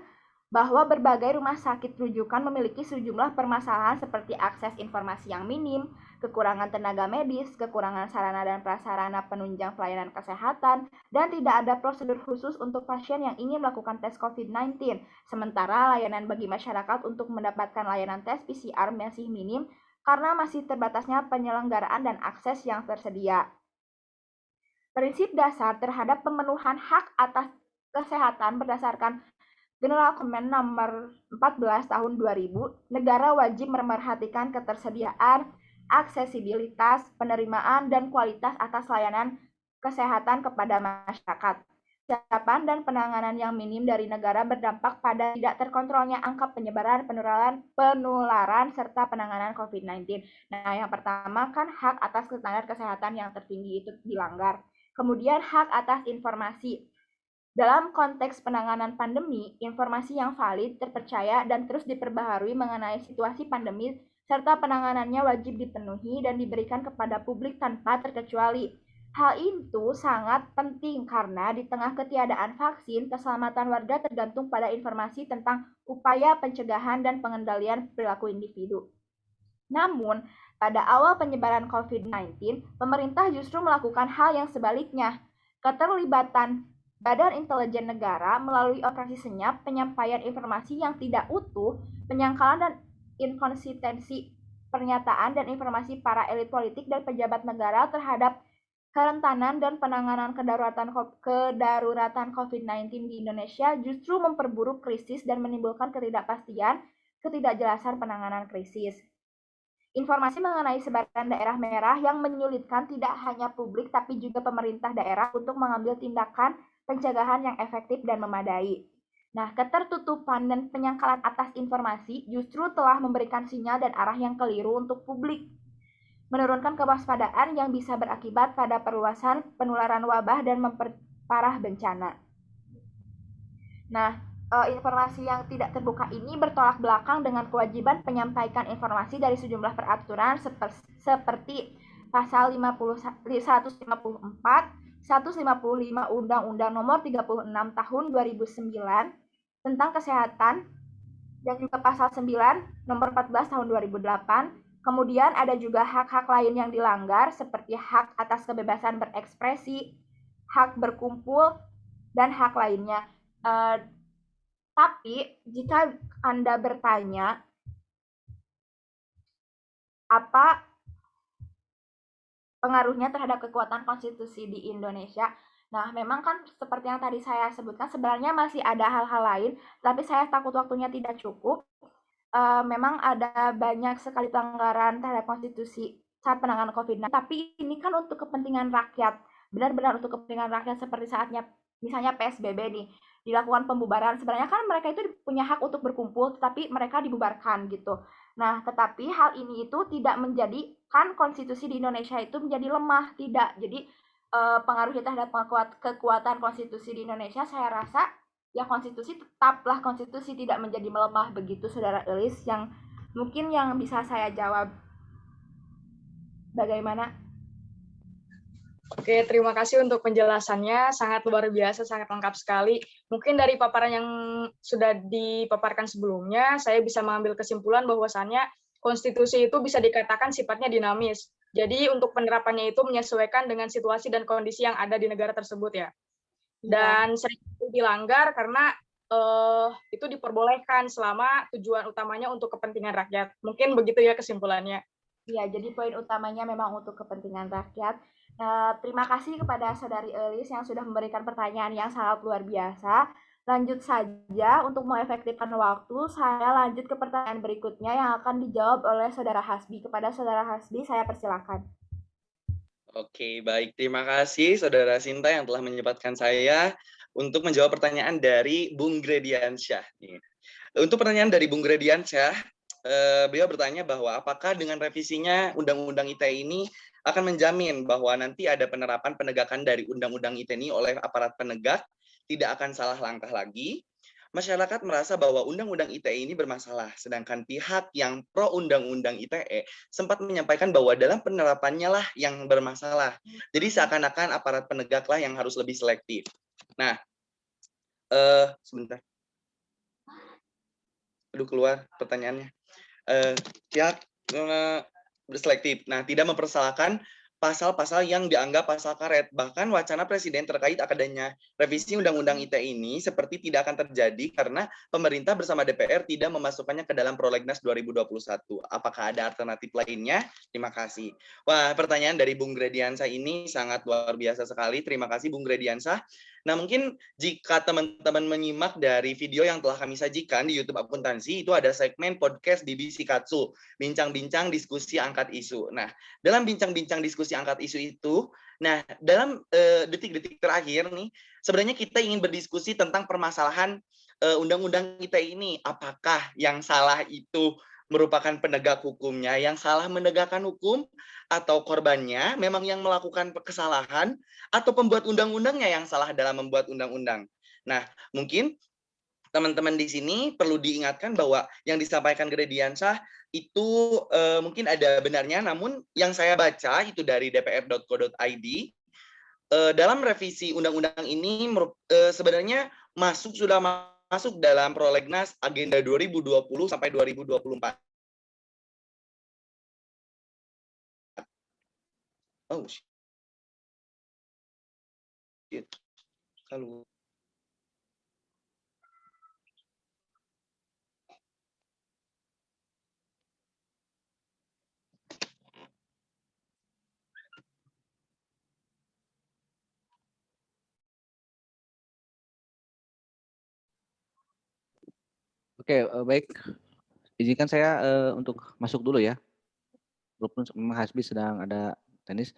bahwa berbagai rumah sakit rujukan memiliki sejumlah permasalahan seperti akses informasi yang minim, kekurangan tenaga medis, kekurangan sarana dan prasarana penunjang pelayanan kesehatan, dan tidak ada prosedur khusus untuk pasien yang ingin melakukan tes COVID-19. Sementara layanan bagi masyarakat untuk mendapatkan layanan tes PCR masih minim karena masih terbatasnya penyelenggaraan dan akses yang tersedia. Prinsip dasar terhadap pemenuhan hak atas kesehatan berdasarkan General Command Nomor 14 Tahun 2000, negara wajib memerhatikan ketersediaan, aksesibilitas, penerimaan, dan kualitas atas layanan kesehatan kepada masyarakat. Kesiapan dan penanganan yang minim dari negara berdampak pada tidak terkontrolnya angka penyebaran, penularan, serta penanganan COVID-19. Nah, yang pertama kan hak atas standar kesehatan yang tertinggi itu dilanggar. Kemudian hak atas informasi. Dalam konteks penanganan pandemi, informasi yang valid, terpercaya, dan terus diperbaharui mengenai situasi pandemi serta penanganannya wajib dipenuhi dan diberikan kepada publik tanpa terkecuali. Hal itu sangat penting karena di tengah ketiadaan vaksin, keselamatan warga tergantung pada informasi tentang upaya pencegahan dan pengendalian perilaku individu. Namun, pada awal penyebaran COVID-19, pemerintah justru melakukan hal yang sebaliknya. Keterlibatan Badan Intelijen Negara melalui operasi senyap, penyampaian informasi yang tidak utuh, penyangkalan dan inkonsistensi pernyataan dan informasi para elit politik dan pejabat negara terhadap kerentanan dan penanganan kedaruratan COVID-19 di Indonesia justru memperburuk krisis dan menimbulkan ketidakpastian, ketidakjelasan penanganan krisis. Informasi mengenai sebaran daerah merah yang menyulitkan tidak hanya publik tapi juga pemerintah daerah untuk mengambil tindakan pencegahan yang efektif dan memadai. Nah, ketertutupan dan penyangkalan atas informasi justru telah memberikan sinyal dan arah yang keliru untuk publik, menurunkan kewaspadaan yang bisa berakibat pada perluasan penularan wabah dan memperparah bencana. Nah, informasi yang tidak terbuka ini bertolak belakang dengan kewajiban menyampaikan informasi dari sejumlah peraturan seperti pasal 154, 155 Undang-Undang Nomor 36 Tahun 2009 tentang Kesehatan dan juga pasal 9 Nomor 14 Tahun 2008. Kemudian ada juga hak-hak lain yang dilanggar seperti hak atas kebebasan berekspresi, hak berkumpul, dan hak lainnya. Tapi jika Anda bertanya apa pengaruhnya terhadap kekuatan konstitusi di Indonesia, nah memang kan seperti yang tadi saya sebutkan sebenarnya masih ada hal-hal lain, tapi saya takut waktunya tidak cukup. Memang ada banyak sekali pelanggaran terhadap konstitusi saat penanganan COVID-19, tapi ini kan untuk kepentingan rakyat, benar-benar untuk kepentingan rakyat seperti saatnya misalnya PSBB nih, dilakukan pembubaran, sebenarnya kan mereka itu punya hak untuk berkumpul, tetapi mereka dibubarkan gitu. Nah, tetapi hal ini itu tidak menjadikan konstitusi di Indonesia itu menjadi lemah, tidak. Jadi pengaruhnya terhadap kekuatan konstitusi di Indonesia, saya rasa ya konstitusi tetaplah konstitusi, tidak menjadi melemah begitu, Saudara Elis, yang mungkin yang bisa saya jawab. Bagaimana? Oke, terima kasih untuk penjelasannya. Sangat luar biasa, sangat lengkap sekali. Mungkin dari paparan yang sudah dipaparkan sebelumnya, saya bisa mengambil kesimpulan bahwasannya konstitusi itu bisa dikatakan sifatnya dinamis. Jadi untuk penerapannya itu menyesuaikan dengan situasi dan kondisi yang ada di negara tersebut ya. Dan sering dilanggar karena itu diperbolehkan selama tujuan utamanya untuk kepentingan rakyat. Mungkin begitu ya kesimpulannya. Iya, jadi poin utamanya memang untuk kepentingan rakyat. Terima kasih kepada Saudari Elis yang sudah memberikan pertanyaan yang sangat luar biasa. Lanjut saja, untuk mengefektifkan waktu, saya lanjut ke pertanyaan berikutnya yang akan dijawab oleh Saudara Hasbi. Kepada Saudara Hasbi, saya persilakan. Oke, baik. Terima kasih Saudara Sinta yang telah menyempatkan saya untuk menjawab pertanyaan dari Bung Grediansyah. Untuk pertanyaan dari Bung Grediansyah, beliau bertanya bahwa apakah dengan revisinya Undang-Undang ITE ini akan menjamin bahwa nanti ada penerapan penegakan dari Undang-Undang ITE ini oleh aparat penegak, tidak akan salah langkah lagi. Masyarakat merasa bahwa Undang-Undang ITE ini bermasalah, sedangkan pihak yang pro Undang-Undang ITE sempat menyampaikan bahwa dalam penerapannya lah yang bermasalah. Jadi seakan-akan aparat penegaklah yang harus lebih selektif. Nah, sebentar. Aduh, keluar pertanyaannya. Pihak berselektif. Nah, tidak mempersalahkan pasal-pasal yang dianggap pasal karet. Bahkan wacana Presiden terkait adanya revisi Undang-Undang ITE ini seperti tidak akan terjadi karena pemerintah bersama DPR tidak memasukkannya ke dalam Prolegnas 2021. Apakah ada alternatif lainnya? Terima kasih. Wah, pertanyaan dari Bung Grediansyah ini sangat luar biasa sekali. Terima kasih Bung Grediansyah. Nah, mungkin jika teman-teman menyimak dari video yang telah kami sajikan di YouTube Akuntansi, itu ada segmen podcast di Bisikatsu, bincang-bincang diskusi angkat isu. Nah, dalam bincang-bincang diskusi angkat isu itu, nah dalam detik-detik terakhir nih, sebenarnya kita ingin berdiskusi tentang permasalahan Undang-Undang ITE ini. Apakah yang salah itu merupakan penegak hukumnya yang salah menegakkan hukum, atau korbannya memang yang melakukan kesalahan, atau pembuat undang-undangnya yang salah dalam membuat undang-undang. Nah, mungkin teman-teman di sini perlu diingatkan bahwa yang disampaikan Grediansyah itu mungkin ada benarnya, namun yang saya baca itu dari dpr.co.id, dalam revisi undang-undang ini sebenarnya sudah masuk dalam Prolegnas agenda 2020 sampai 2024. Oh, shit. Kalau Oke, baik. Izinkan saya untuk masuk dulu ya. Walaupun Mas Hasbi sedang ada tenis.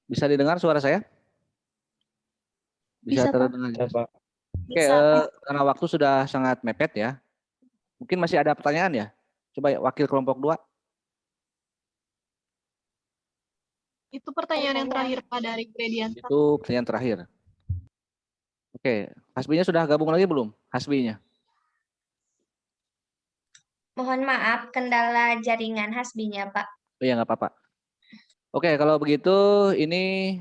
Bisa didengar suara saya? Bisa terdengar. Bisa, Pak. Oke, karena waktu sudah sangat mepet ya. Mungkin masih ada pertanyaan ya? Coba ya, wakil kelompok 2. Itu pertanyaan yang terakhir Pak dari Grediansyah. Itu pertanyaan terakhir. Oke, Hasbinya sudah gabung lagi belum? Hasbinya. Mohon maaf, kendala jaringan Hasbinya, Pak. Oh ya, nggak apa-apa. Oke, kalau begitu ini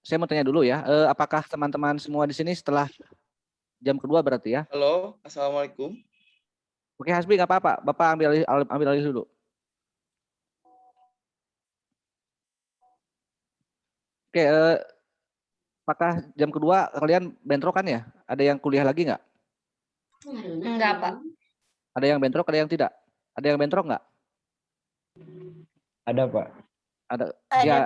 saya mau tanya dulu ya. Apakah teman-teman semua di sini setelah jam kedua berarti ya? halo, assalamualaikum. Oke, Hasbi nggak apa-apa. Bapak ambil alih dulu. Oke, apakah jam kedua kalian bentrokan ya? Ada yang kuliah lagi nggak? Enggak, Pak. Ada yang bentrok, ada yang tidak? Ada yang bentrok nggak? Ada, Pak. Ada. Ya,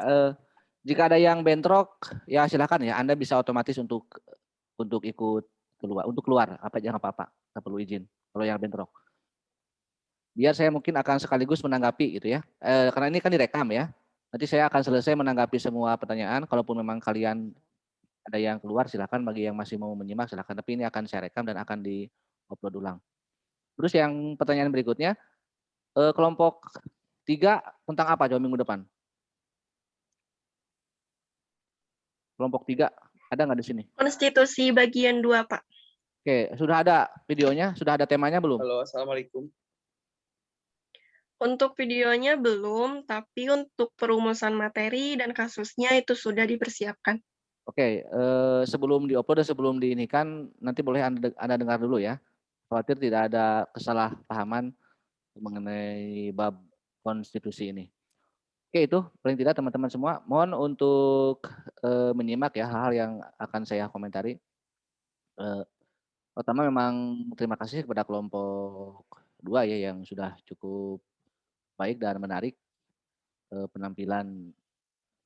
jika ada yang bentrok, ya silakan ya. Anda bisa otomatis untuk ikut keluar, untuk keluar. Jangan apa-apa, nggak perlu izin. Kalau yang bentrok, biar saya mungkin akan sekaligus menanggapi gitu ya. Karena ini kan direkam ya. Nanti saya akan selesai menanggapi semua pertanyaan. Kalaupun memang kalian ada yang keluar silakan, bagi yang masih mau menyimak silakan. Tapi ini akan saya rekam dan akan di-upload ulang. Terus yang pertanyaan berikutnya, kelompok 3 tentang apa coba minggu depan? Kelompok 3 ada nggak di sini? Konstitusi bagian 2, Pak. Oke, sudah ada videonya, sudah ada temanya belum? Halo, assalamualaikum. Untuk videonya belum, tapi untuk perumusan materi dan kasusnya itu sudah dipersiapkan. Oke, sebelum diupload dan sebelum diinikan, nanti boleh Anda dengar dulu ya. Khawatir tidak ada kesalahpahaman mengenai bab konstitusi ini. Oke, itu paling tidak teman-teman semua. Mohon untuk menyimak ya hal-hal yang akan saya komentari. Pertama memang terima kasih kepada kelompok 2 ya yang sudah cukup baik dan menarik penampilan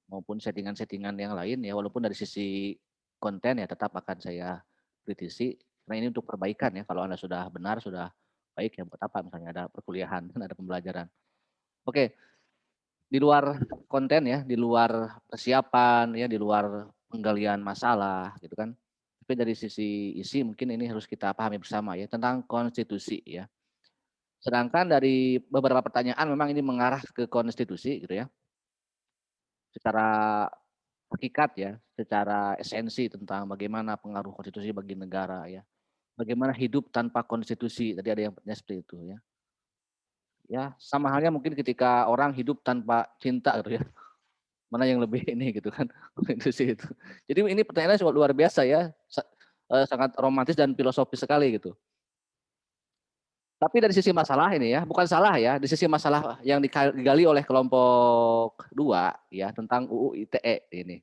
maupun settingan-settingan yang lain ya, walaupun dari sisi konten ya tetap akan saya kritisi karena ini untuk perbaikan ya. Kalau Anda sudah benar, sudah baik ya buat apa misalnya ada perkuliahan, ada pembelajaran. Oke. Di luar konten ya, di luar persiapan ya, di luar penggalian masalah gitu kan. Tapi dari sisi isi mungkin ini harus kita pahami bersama ya tentang konstitusi ya. Sedangkan dari beberapa pertanyaan memang ini mengarah ke konstitusi gitu ya. Secara hakikat ya, secara esensi tentang bagaimana pengaruh konstitusi bagi negara ya. Bagaimana hidup tanpa konstitusi, tadi ada yang bertanya seperti itu ya. Ya, sama halnya mungkin ketika orang hidup tanpa cinta gitu ya. Mana yang lebih ini gitu kan, konstitusi itu. Jadi ini pertanyaannya luar biasa ya, sangat romantis dan filosofis sekali gitu. Tapi dari sisi masalah ini ya, bukan salah ya, di sisi masalah yang digali oleh kelompok 2 ya tentang UU ITE ini.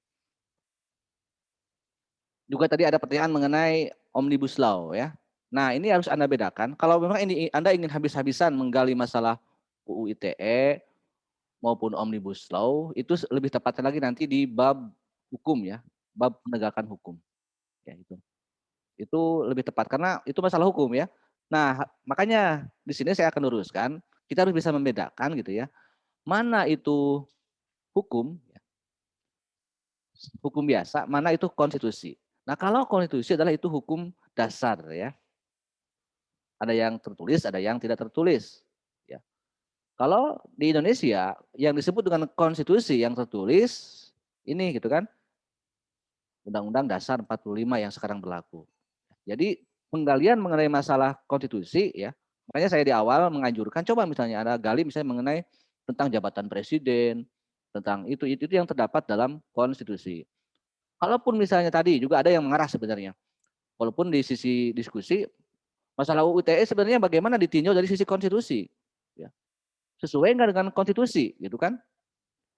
Juga tadi ada pertanyaan mengenai Omnibus Law ya. Nah ini harus Anda bedakan, kalau memang ini Anda ingin habis-habisan menggali masalah UU ITE maupun Omnibus Law, itu lebih tepatnya lagi nanti di bab hukum ya, bab penegakan hukum. Ya itu. Itu lebih tepat karena itu masalah hukum ya. Nah, makanya di sini saya akan luruskan, kita harus bisa membedakan gitu ya. Mana itu hukum ya, hukum biasa, mana itu konstitusi. Nah, kalau konstitusi adalah itu hukum dasar ya. Ada yang tertulis, ada yang tidak tertulis. Ya. Kalau di Indonesia yang disebut dengan konstitusi yang tertulis ini gitu kan, Undang-Undang Dasar 45 yang sekarang berlaku. Jadi penggalian mengenai masalah konstitusi ya, makanya saya di awal menganjurkan coba misalnya ada gali misalnya mengenai tentang jabatan presiden, tentang itu yang terdapat dalam konstitusi. Kalaupun misalnya tadi juga ada yang mengarah sebenarnya, walaupun di sisi diskusi masalah UU ITE sebenarnya bagaimana ditinjau dari sisi konstitusi, ya. Sesuai nggak dengan konstitusi gitu kan?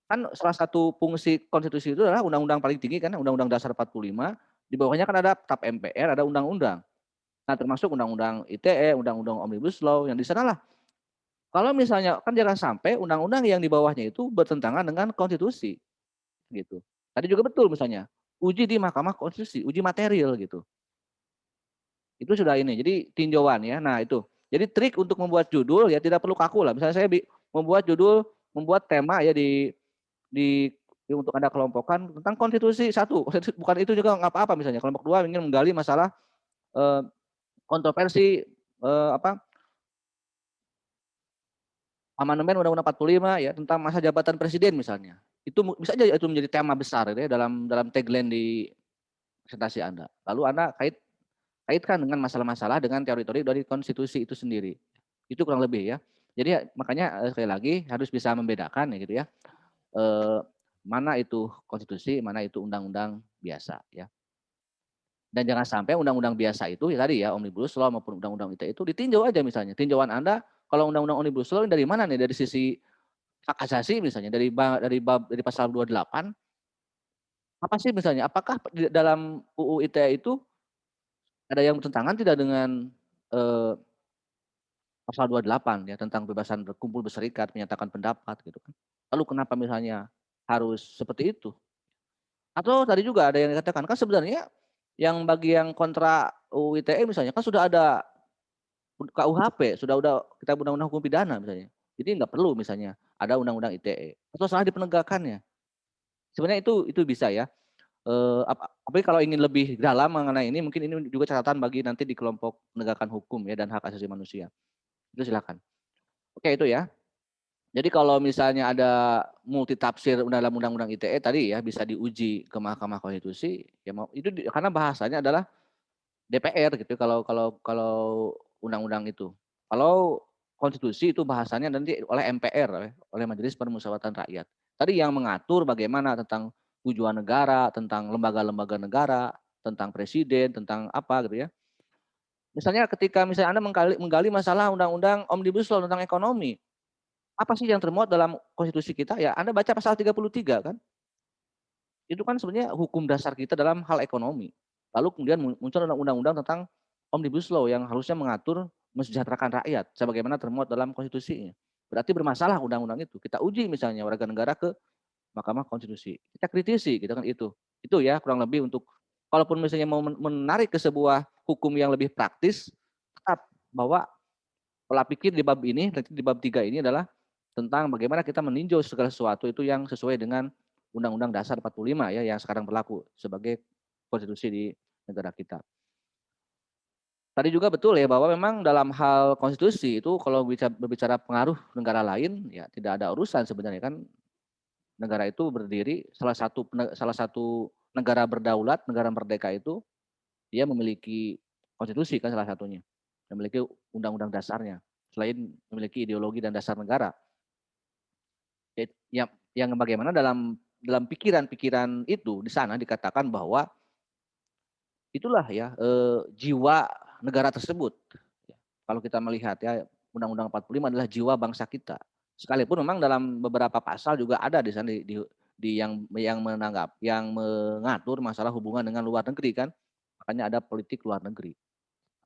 Kan salah satu fungsi konstitusi itu adalah undang-undang paling tinggi kan, Undang-Undang Dasar 45, di bawahnya kan ada TAP MPR, ada undang-undang. Nah, termasuk undang-undang ITE, undang-undang Omnibus Law yang di sanalah. Kalau misalnya kan jangan sampai undang-undang yang di bawahnya itu bertentangan dengan konstitusi gitu. Tadi juga betul misalnya, uji di Mahkamah Konstitusi, uji material gitu. Itu sudah ini. Jadi tinjauan ya. Nah, itu. Jadi trik untuk membuat judul ya tidak perlu kaku lah. Misalnya saya membuat judul, membuat tema ya di untuk Anda kelompokkan tentang konstitusi 1. Bukan itu juga nggak apa-apa misalnya. Kelompok 2 ingin menggali masalah kontroversi amandemen Undang-Undang 45 ya tentang masa jabatan presiden misalnya. Itu bisa aja itu menjadi tema besar ya dalam tagline di presentasi Anda. Lalu Anda kaitkan dengan masalah-masalah dengan teori-teori dari konstitusi itu sendiri. Itu kurang lebih ya. Jadi makanya sekali lagi harus bisa membedakan ya gitu ya. Mana itu konstitusi, mana itu undang-undang biasa ya. Dan jangan sampai undang-undang biasa itu ya tadi ya Omnibus Law maupun undang-undang ITE itu ditinjau aja misalnya. Tinjauan Anda kalau undang-undang Omnibus Law dari mana nih? Dari sisi hak asasi misalnya dari pasal 28. Apa sih misalnya? Apakah di dalam UU ITE itu ada yang bertentangan tidak dengan pasal 28 ya tentang kebebasan berkumpul, berserikat, menyatakan pendapat gitu kan. Lalu kenapa misalnya harus seperti itu? Atau tadi juga ada yang dikatakan kan sebenarnya yang bagi yang kontra UU ITE misalnya kan sudah ada KUHP, sudah kita undang-undang hukum pidana misalnya. Jadi nggak perlu misalnya ada undang-undang ITE. Atau salah di penegakannya. Sebenarnya itu bisa ya. Tapi kalau ingin lebih dalam mengenai ini, mungkin ini juga catatan bagi nanti di kelompok penegakan hukum ya dan hak asasi manusia. Itu silakan. Oke itu ya. Jadi kalau misalnya ada multi tafsir dalam undang-undang ITE tadi ya bisa diuji ke Mahkamah Konstitusi ya mau itu karena bahasanya adalah DPR gitu kalau undang-undang itu. Kalau konstitusi itu bahasanya nanti oleh MPR oleh Majelis Permusyawaratan Rakyat. Tadi yang mengatur bagaimana tentang tujuan negara, tentang lembaga-lembaga negara, tentang presiden, tentang apa gitu ya. Misalnya ketika misalnya Anda menggali masalah undang-undang Omnibus Law tentang ekonomi, apa sih yang termuat dalam konstitusi kita? Ya, Anda baca pasal 33 kan? Itu kan sebenarnya hukum dasar kita dalam hal ekonomi. Lalu kemudian muncul undang-undang tentang Omnibus Law yang harusnya mengatur mensejahterakan rakyat sebagaimana termuat dalam konstitusinya. Berarti bermasalah undang-undang itu. Kita uji misalnya warga negara ke Mahkamah Konstitusi. Kita kritisi gitu kan itu. Itu ya kurang lebih untuk kalaupun misalnya mau menarik ke sebuah hukum yang lebih praktis, tetap bahwa pola pikir di bab ini, di bab 3 ini adalah tentang bagaimana kita meninjau segala sesuatu itu yang sesuai dengan Undang-Undang Dasar 45 ya yang sekarang berlaku sebagai konstitusi di negara kita. Tadi juga betul ya bahwa memang dalam hal konstitusi itu kalau berbicara pengaruh negara lain ya tidak ada urusan sebenarnya kan negara itu berdiri salah satu negara berdaulat, negara merdeka itu dia memiliki konstitusi kan salah satunya. Memiliki undang-undang dasarnya selain memiliki ideologi dan dasar negara. Yang bagaimana dalam pikiran-pikiran itu di sana dikatakan bahwa itulah ya jiwa negara tersebut. Kalau kita melihat ya Undang-Undang 45 adalah jiwa bangsa kita. Sekalipun memang dalam beberapa pasal juga ada di sana yang mengatur masalah hubungan dengan luar negeri kan. Makanya ada politik luar negeri.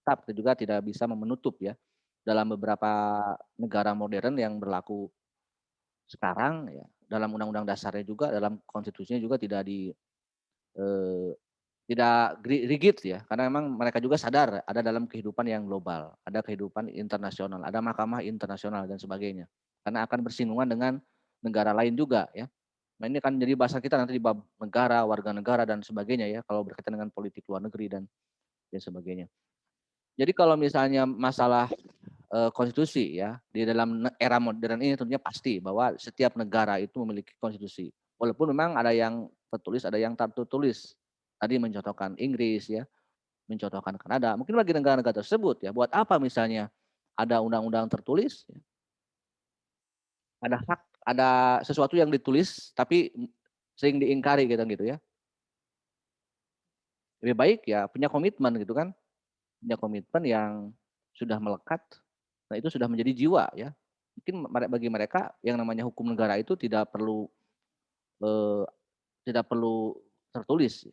Tapi juga tidak bisa menutup ya dalam beberapa negara modern yang berlaku sekarang ya dalam undang-undang dasarnya juga dalam konstitusinya juga tidak rigid ya karena memang mereka juga sadar ada dalam kehidupan yang global, ada kehidupan internasional, ada mahkamah internasional dan sebagainya. Karena akan bersinggungan dengan negara lain juga ya. Nah ini kan jadi bahasan kita nanti di bab negara, warga negara dan sebagainya ya kalau berkaitan dengan politik luar negeri dan sebagainya. Jadi kalau misalnya masalah konstitusi ya di dalam era modern ini tentunya pasti bahwa setiap negara itu memiliki konstitusi. Walaupun memang ada yang tertulis, ada yang tak tertulis. Tadi mencontohkan Inggris ya, mencontohkan Kanada. Mungkin bagi negara-negara tersebut ya, buat apa misalnya ada undang-undang tertulis, ya. Ada hak, ada sesuatu yang ditulis tapi sering diingkari gitu ya. Lebih baik ya punya komitmen gitu kan, punya komitmen yang sudah melekat. Nah itu sudah menjadi jiwa ya. Mungkin bagi mereka yang namanya hukum negara itu tidak perlu tertulis.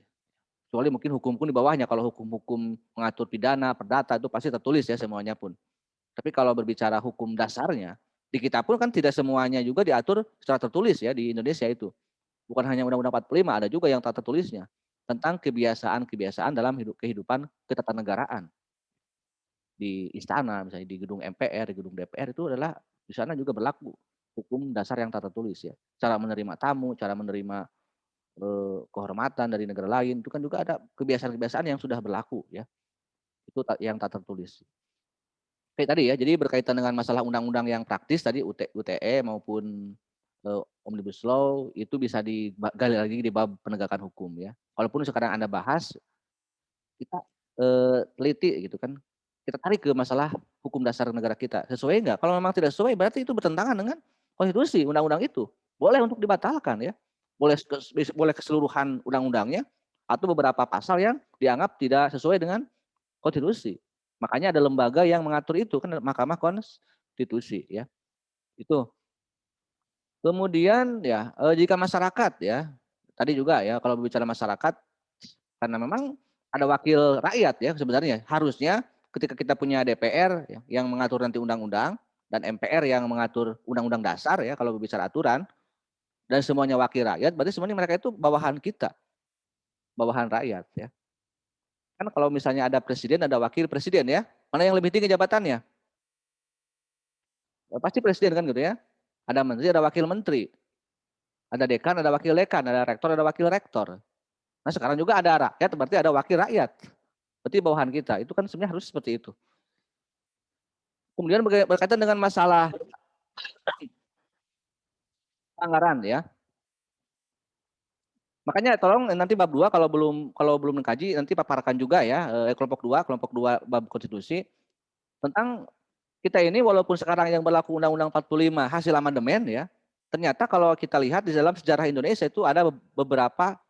Kecuali mungkin hukum-hukum di bawahnya. Kalau hukum-hukum mengatur pidana, perdata itu pasti tertulis ya semuanya pun. Tapi kalau berbicara hukum dasarnya, di kita pun kan tidak semuanya juga diatur secara tertulis ya di Indonesia itu. Bukan hanya Undang-Undang 45, ada juga yang tak tertulisnya tentang kebiasaan-kebiasaan dalam kehidupan ketatanegaraan. Di istana, misalnya di gedung MPR, di gedung DPR itu adalah di sana juga berlaku hukum dasar yang tak tertulis ya. Cara menerima tamu, cara menerima kehormatan dari negara lain itu kan juga ada kebiasaan-kebiasaan yang sudah berlaku ya. Itu yang tak tertulis. Kayak tadi ya, jadi berkaitan dengan masalah undang-undang yang praktis tadi UTE maupun Omnibus Law itu bisa digali lagi di bab penegakan hukum ya. Walaupun sekarang Anda bahas kita teliti gitu kan. Kita tarik ke masalah hukum dasar negara kita. Sesuai enggak? Kalau memang tidak sesuai berarti itu bertentangan dengan konstitusi undang-undang itu. Boleh untuk dibatalkan ya. Boleh keseluruhan undang-undangnya atau beberapa pasal yang dianggap tidak sesuai dengan konstitusi. Makanya ada lembaga yang mengatur itu kan Mahkamah Konstitusi ya. Itu. Kemudian ya jika masyarakat ya tadi juga ya kalau berbicara masyarakat karena memang ada wakil rakyat ya sebenarnya harusnya ketika kita punya DPR ya, yang mengatur nanti undang-undang dan MPR yang mengatur undang-undang dasar ya kalau berbicara aturan dan semuanya wakil rakyat berarti semuanya mereka itu bawahan kita. Bawahan rakyat ya. Kan kalau misalnya ada presiden, ada wakil presiden ya. Mana yang lebih tinggi jabatannya? Ya, pasti presiden kan gitu ya. Ada menteri, ada wakil menteri. Ada dekan, ada wakil dekan, ada rektor, ada wakil rektor. Nah sekarang juga ada rakyat, berarti ada wakil rakyat. Berarti bawahan kita, itu kan sebenarnya harus seperti itu. Kemudian berkaitan dengan masalah anggaran ya. Makanya tolong nanti bab 2 kalau belum mengkaji nanti paparkan juga ya kelompok 2 bab konstitusi tentang kita ini walaupun sekarang yang berlaku Undang-Undang 45 hasil amandemen ya. Ternyata kalau kita lihat di dalam sejarah Indonesia itu ada beberapa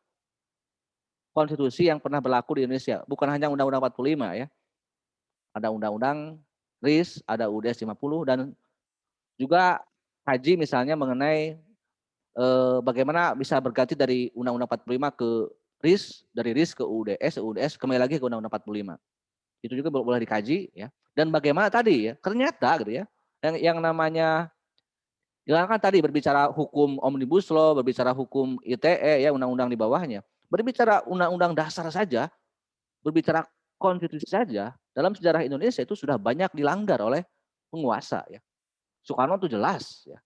konstitusi yang pernah berlaku di Indonesia, bukan hanya Undang-Undang 45 ya. Ada Undang-Undang RIS, ada UUD 50 dan juga kaji misalnya mengenai bagaimana bisa berganti dari Undang-Undang 45 ke RIS, dari RIS ke UUDS kembali lagi ke Undang-Undang 45. Itu juga boleh dikaji ya. Dan bagaimana tadi ya, ternyata gitu ya, yang namanya kan tadi berbicara hukum Omnibus Law, berbicara hukum ITE ya, undang-undang di bawahnya. Berbicara undang-undang dasar saja, berbicara konstitusi saja, dalam sejarah Indonesia itu sudah banyak dilanggar oleh penguasa ya. Soekarno itu jelas ya.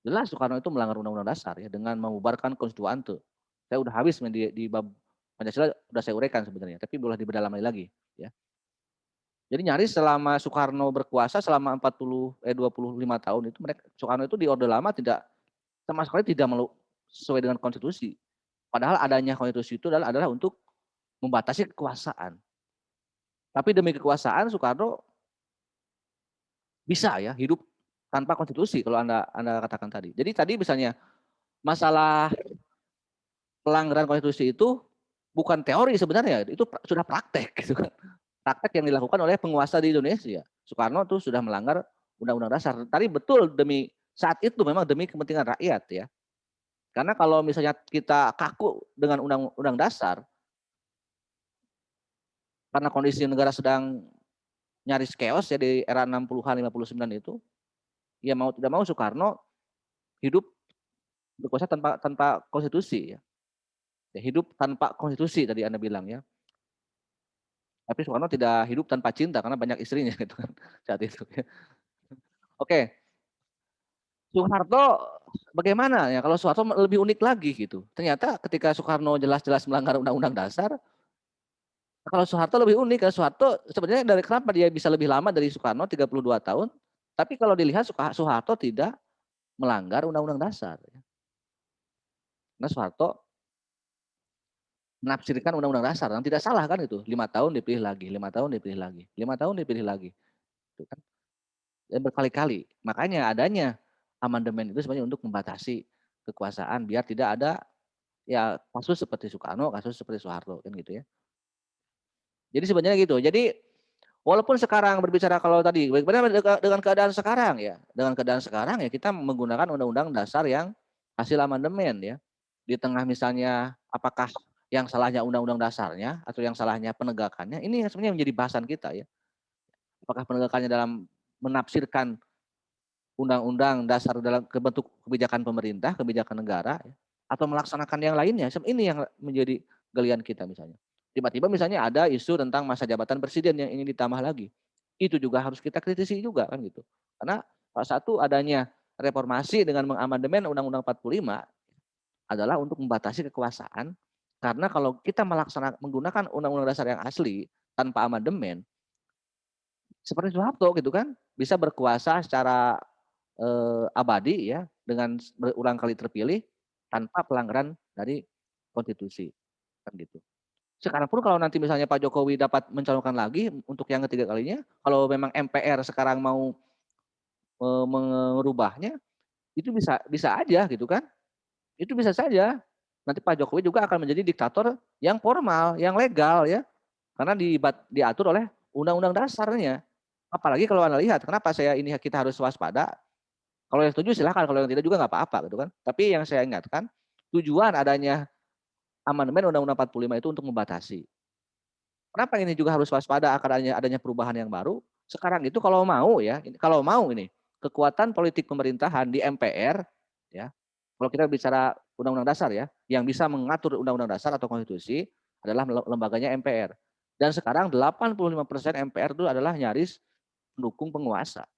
Jelas Soekarno itu melanggar undang-undang dasar ya dengan membubarkan konstituante. Saya udah habis di bab Pancasila udah saya uraikan sebenarnya, tapi boleh diperdalam lagi ya. Jadi nyaris selama Soekarno berkuasa selama 25 tahun itu Soekarno itu di Orde Lama tidak sama sekali tidak sesuai dengan konstitusi. Padahal adanya konstitusi itu adalah untuk membatasi kekuasaan. Tapi demi kekuasaan Soekarno bisa ya hidup tanpa konstitusi kalau Anda katakan tadi. Jadi tadi misalnya masalah pelanggaran konstitusi itu bukan teori sebenarnya, itu sudah praktek gitu kan. Praktek yang dilakukan oleh penguasa di Indonesia. Soekarno tuh sudah melanggar undang-undang dasar. Tadi betul demi saat itu memang demi kepentingan rakyat ya. Karena kalau misalnya kita kaku dengan undang-undang dasar karena kondisi negara sedang nyaris chaos ya di era 60-an 59 itu, ya mau tidak mau Soekarno hidup berkuasa tanpa konstitusi ya. Hidup tanpa konstitusi tadi Anda bilang ya. Tapi Soekarno tidak hidup tanpa cinta karena banyak istrinya gitu kan saat itu. Oke. Soeharto bagaimana ya kalau Soeharto lebih unik lagi gitu. Ternyata ketika Soekarno jelas-jelas melanggar undang-undang dasar, kalau Soeharto lebih unik. Soeharto sebenarnya dari kenapa dia bisa lebih lama dari Soekarno 32 tahun, tapi kalau dilihat Soeharto tidak melanggar undang-undang dasar. Karena Soeharto menafsirkan undang-undang dasar, yang tidak salah kan itu. 5 tahun dipilih lagi, 5 tahun dipilih lagi, 5 tahun dipilih lagi. Itu kan. Dan berkali-kali. Makanya adanya amandemen itu sebenarnya untuk membatasi kekuasaan biar tidak ada ya kasus seperti Soekarno, kasus seperti Soeharto kan gitu ya. Jadi sebenarnya gitu. Jadi walaupun sekarang berbicara kalau tadi bagaimana dengan keadaan sekarang ya. Dengan keadaan sekarang ya kita menggunakan undang-undang dasar yang hasil amandemen ya. Di tengah misalnya apakah yang salahnya undang-undang dasarnya atau yang salahnya penegakannya, ini sebenarnya menjadi bahasan kita ya. Apakah penegakannya dalam menafsirkan undang-undang dasar dalam bentuk kebijakan pemerintah, kebijakan negara, ya, atau melaksanakan yang lainnya. Ini yang menjadi galian kita misalnya. Tiba-tiba misalnya ada isu tentang masa jabatan presiden yang ingin ditambah lagi. Itu juga harus kita kritisi juga kan gitu. Karena salah satu adanya reformasi dengan mengamandemen Undang-Undang 45 adalah untuk membatasi kekuasaan. Karena kalau kita menggunakan Undang-Undang dasar yang asli tanpa amandemen, seperti Soeharto gitu kan, bisa berkuasa secara abadi ya dengan berulang kali terpilih tanpa pelanggaran dari konstitusi kan gitu. Sekarang pun kalau nanti misalnya Pak Jokowi dapat mencalonkan lagi untuk yang ketiga kalinya, kalau memang MPR sekarang mau merubahnya, itu bisa aja gitu kan. Itu bisa saja. Nanti Pak Jokowi juga akan menjadi diktator yang formal, yang legal ya. Karena diatur oleh undang-undang dasarnya. Apalagi kalau Anda lihat, kenapa kita harus waspada. Kalau yang setuju silahkan, kalau yang tidak juga nggak apa-apa gitu kan. Tapi yang saya ingatkan, tujuan adanya amandemen Undang-Undang 45 itu untuk membatasi. Kenapa ini juga harus waspada akan adanya perubahan yang baru? Sekarang itu kalau mau ini kekuatan politik pemerintahan di MPR ya. Kalau kita bicara Undang-Undang Dasar ya, yang bisa mengatur Undang-Undang Dasar atau konstitusi adalah lembaganya MPR. Dan sekarang 85% MPR itu adalah nyaris pendukung penguasa.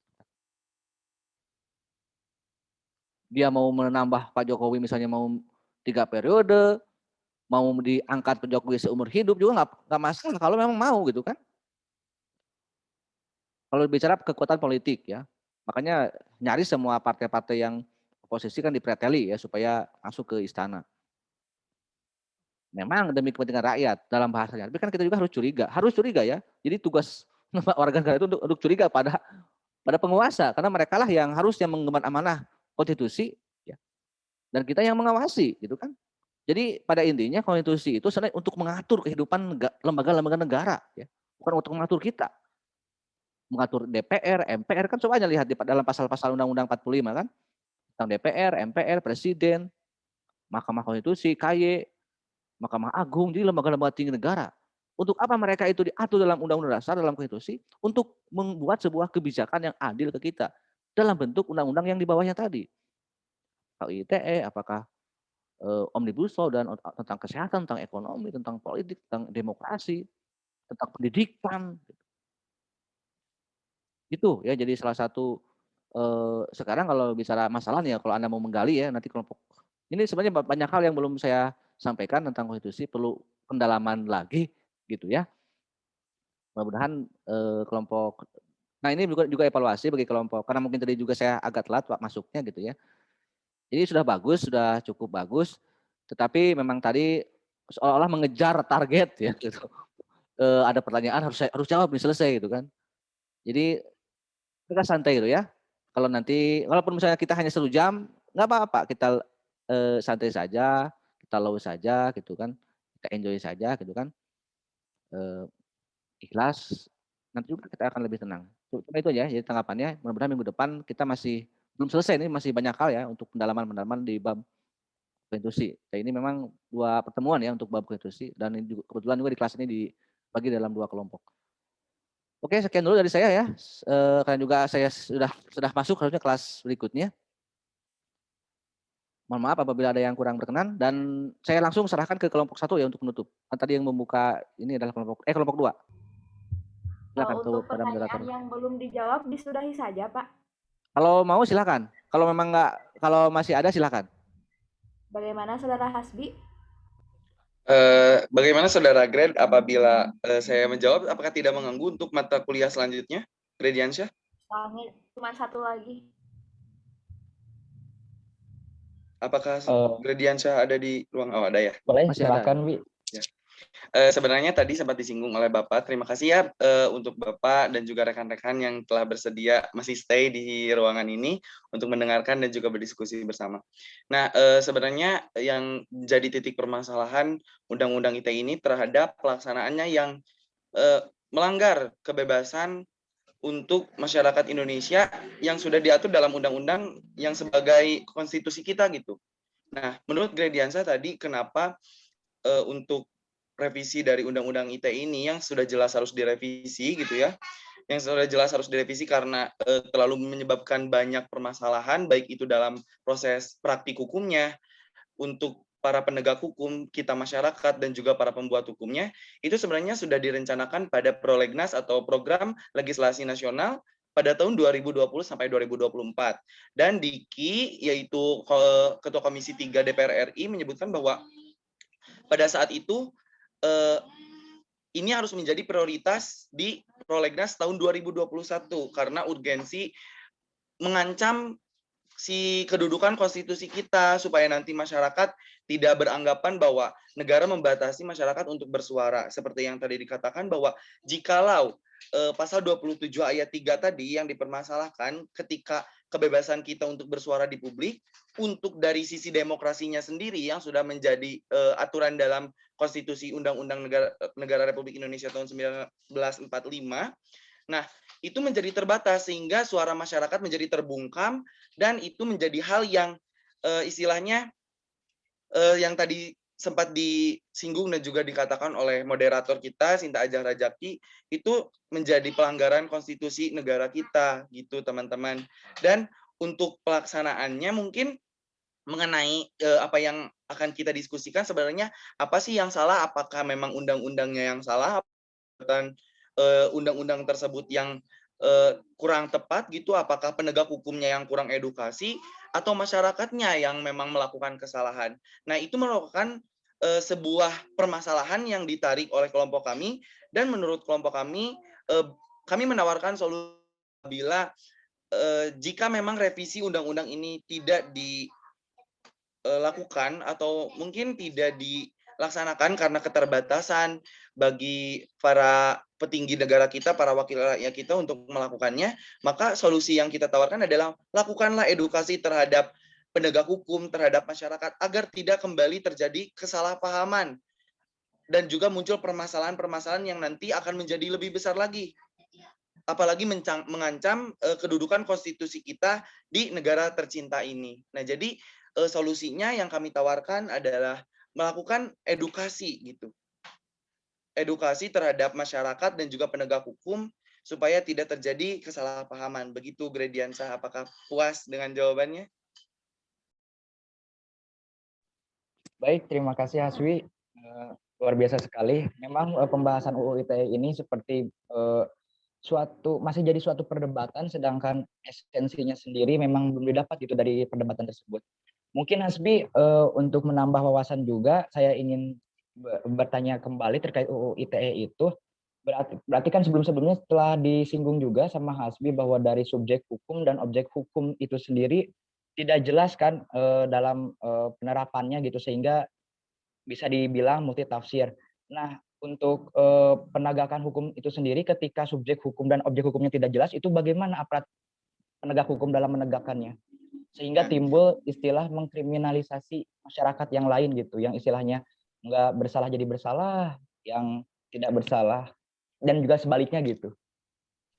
Dia mau menambah Pak Jokowi misalnya mau 3 periode, mau diangkat ke Jokowi seumur hidup juga nggak masalah kalau memang mau gitu kan. Kalau bicara kekuatan politik ya, makanya nyaris semua partai-partai yang oposisi kan dipreteli ya supaya masuk ke istana. Memang demi kepentingan rakyat dalam bahasanya, tapi kan kita juga harus curiga ya. Jadi tugas warga negara itu untuk curiga pada penguasa, karena mereka lah yang harusnya mengemban amanah konstitusi ya, dan kita yang mengawasi gitu kan. Jadi pada intinya konstitusi itu sebenarnya untuk mengatur kehidupan lembaga-lembaga negara ya, bukan untuk mengatur kita. Mengatur DPR, MPR kan coba aja lihat di dalam pasal-pasal Undang-Undang 45 kan, tentang DPR, MPR, Presiden, Mahkamah Konstitusi, KY, Mahkamah Agung, jadi lembaga-lembaga tinggi negara. Untuk apa mereka itu diatur dalam Undang-Undang Dasar, dalam konstitusi, untuk membuat sebuah kebijakan yang adil ke kita dalam bentuk undang-undang yang di bawahnya tadi. ITE, apakah Omnibus Law dan tentang kesehatan, tentang ekonomi, tentang politik, tentang demokrasi, tentang pendidikan. Itu ya, jadi salah satu sekarang kalau bicara masalah nih ya, kalau Anda mau menggali ya nanti kelompok ini sebenarnya banyak hal yang belum saya sampaikan tentang konstitusi, perlu pendalaman lagi gitu ya. Mudah-mudahan kelompok, nah ini juga evaluasi bagi kelompok, karena mungkin tadi juga saya agak telat masuknya gitu ya. Jadi sudah bagus, sudah cukup bagus, tetapi memang tadi seolah-olah mengejar target ya gitu. Ada pertanyaan harus jawab nih, selesai gitu kan. Jadi kita santai gitu ya. Kalau nanti, walaupun misalnya kita hanya 1 jam, nggak apa-apa, kita santai saja, kita low saja gitu kan, kita enjoy saja gitu kan, ikhlas, nanti juga kita akan lebih tenang. Cuma itu aja, jadi tanggapannya, mudah-mudahan minggu depan kita masih belum selesai nih, masih banyak hal ya untuk pendalaman di bab konstitusi. Nah, ini memang 2 pertemuan ya untuk bab konstitusi, dan ini juga, kebetulan juga di kelas ini dibagi dalam 2 kelompok. Oke, sekian dulu dari saya ya. Karena juga saya sudah masuk harusnya kelas berikutnya. Mohon maaf apabila ada yang kurang berkenan, dan saya langsung serahkan ke kelompok 1 ya untuk menutup. Kan tadi yang membuka ini adalah kelompok 2. Silakan Untuk kepada moderator. pertanyaan yang belum dijawab disudahi saja, Pak. Kalau mau silakan. Kalau memang nggak, kalau masih ada silakan. Bagaimana Saudara Hasbi? Bagaimana Saudara Greg apabila saya menjawab, apakah tidak mengganggu untuk mata kuliah selanjutnya, Grediansyah? Soalnya cuma 1 lagi. Apakah Grediansyah ada di ruang? Oh, ada ya? Boleh, silakan, Wi. Ya. Sebenarnya tadi sempat disinggung oleh Bapak. Terima kasih ya untuk Bapak dan juga rekan-rekan yang telah bersedia masih stay di ruangan ini untuk mendengarkan dan juga berdiskusi bersama. Nah, sebenarnya yang jadi titik permasalahan Undang-Undang ITE ini terhadap pelaksanaannya yang melanggar kebebasan untuk masyarakat Indonesia yang sudah diatur dalam undang-undang yang sebagai konstitusi kita gitu. Nah, menurut Grediansyah tadi kenapa untuk revisi dari Undang-Undang ITE ini yang sudah jelas harus direvisi gitu ya, yang sudah jelas harus direvisi karena terlalu menyebabkan banyak permasalahan, baik itu dalam proses praktik hukumnya, untuk para penegak hukum, kita masyarakat, dan juga para pembuat hukumnya, itu sebenarnya sudah direncanakan pada Prolegnas atau Program Legislasi Nasional pada tahun 2020 sampai 2024. Dan Diki, yaitu Ketua Komisi 3 DPR RI, menyebutkan bahwa pada saat itu ini harus menjadi prioritas di Prolegnas tahun 2021 karena urgensi mengancam si kedudukan konstitusi kita supaya nanti masyarakat tidak beranggapan bahwa negara membatasi masyarakat untuk bersuara. Seperti yang tadi dikatakan bahwa jikalau pasal 27 ayat 3 tadi yang dipermasalahkan ketika kebebasan kita untuk bersuara di publik, untuk dari sisi demokrasinya sendiri yang sudah menjadi aturan dalam Konstitusi Undang-Undang Negara Republik Indonesia tahun 1945. Nah, itu menjadi terbatas sehingga suara masyarakat menjadi terbungkam, dan itu menjadi hal yang istilahnya yang tadi sempat disinggung dan juga dikatakan oleh moderator kita Sinta Ajah Rajaki, itu menjadi pelanggaran konstitusi negara kita gitu teman-teman. Dan untuk pelaksanaannya mungkin mengenai apa yang akan kita diskusikan, sebenarnya apa sih yang salah, apakah memang undang-undangnya yang salah dan undang-undang tersebut yang kurang tepat gitu, apakah penegak hukumnya yang kurang edukasi atau masyarakatnya yang memang melakukan kesalahan. Nah, itu merupakan sebuah permasalahan yang ditarik oleh kelompok kami, dan menurut kelompok kami menawarkan solusi bila jika memang revisi undang-undang ini tidak dilakukan atau mungkin tidak dilaksanakan karena keterbatasan bagi para petinggi negara kita, para wakil rakyat kita untuk melakukannya, maka solusi yang kita tawarkan adalah lakukanlah edukasi terhadap penegak hukum, terhadap masyarakat, agar tidak kembali terjadi kesalahpahaman dan juga muncul permasalahan-permasalahan yang nanti akan menjadi lebih besar lagi. Apalagi mengancam kedudukan konstitusi kita di negara tercinta ini. Nah, jadi solusinya yang kami tawarkan adalah melakukan edukasi gitu. Edukasi terhadap masyarakat dan juga penegak hukum supaya tidak terjadi kesalahpahaman. Begitu Grediansah, apakah puas dengan jawabannya? Baik, terima kasih Haswi. Luar biasa sekali. Memang pembahasan UU ITE ini seperti masih jadi suatu perdebatan, sedangkan esensinya sendiri memang belum didapat gitu dari perdebatan tersebut. Mungkin Hasbi untuk menambah wawasan juga, saya ingin bertanya kembali terkait UU ITE itu. Berarti kan sebelum-sebelumnya setelah disinggung juga sama Hasbi bahwa dari subjek hukum dan objek hukum itu sendiri tidak jelas kan dalam penerapannya gitu, sehingga bisa dibilang multitafsir. Nah, untuk penegakan hukum itu sendiri ketika subjek hukum dan objek hukumnya tidak jelas, itu bagaimana aparat penegak hukum dalam menegakkannya? Sehingga timbul istilah mengkriminalisasi masyarakat yang lain gitu, yang istilahnya nggak bersalah jadi bersalah, yang tidak bersalah, dan juga sebaliknya gitu.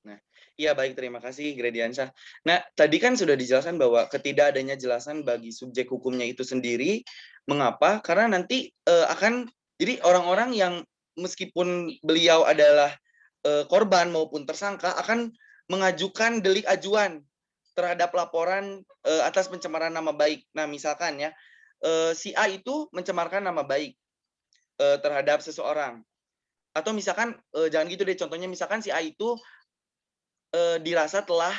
Nah, iya baik, terima kasih Grediansyah. Nah, tadi kan sudah dijelaskan bahwa ketidakadanya jelasan bagi subjek hukumnya itu sendiri, mengapa? Karena nanti akan, jadi orang-orang yang meskipun beliau adalah korban maupun tersangka akan mengajukan delik ajuan terhadap laporan atas pencemaran nama baik. Nah, misalkan ya, si A itu mencemarkan nama baik terhadap seseorang. Atau misalkan, jangan gitu deh, contohnya misalkan si A itu dirasa telah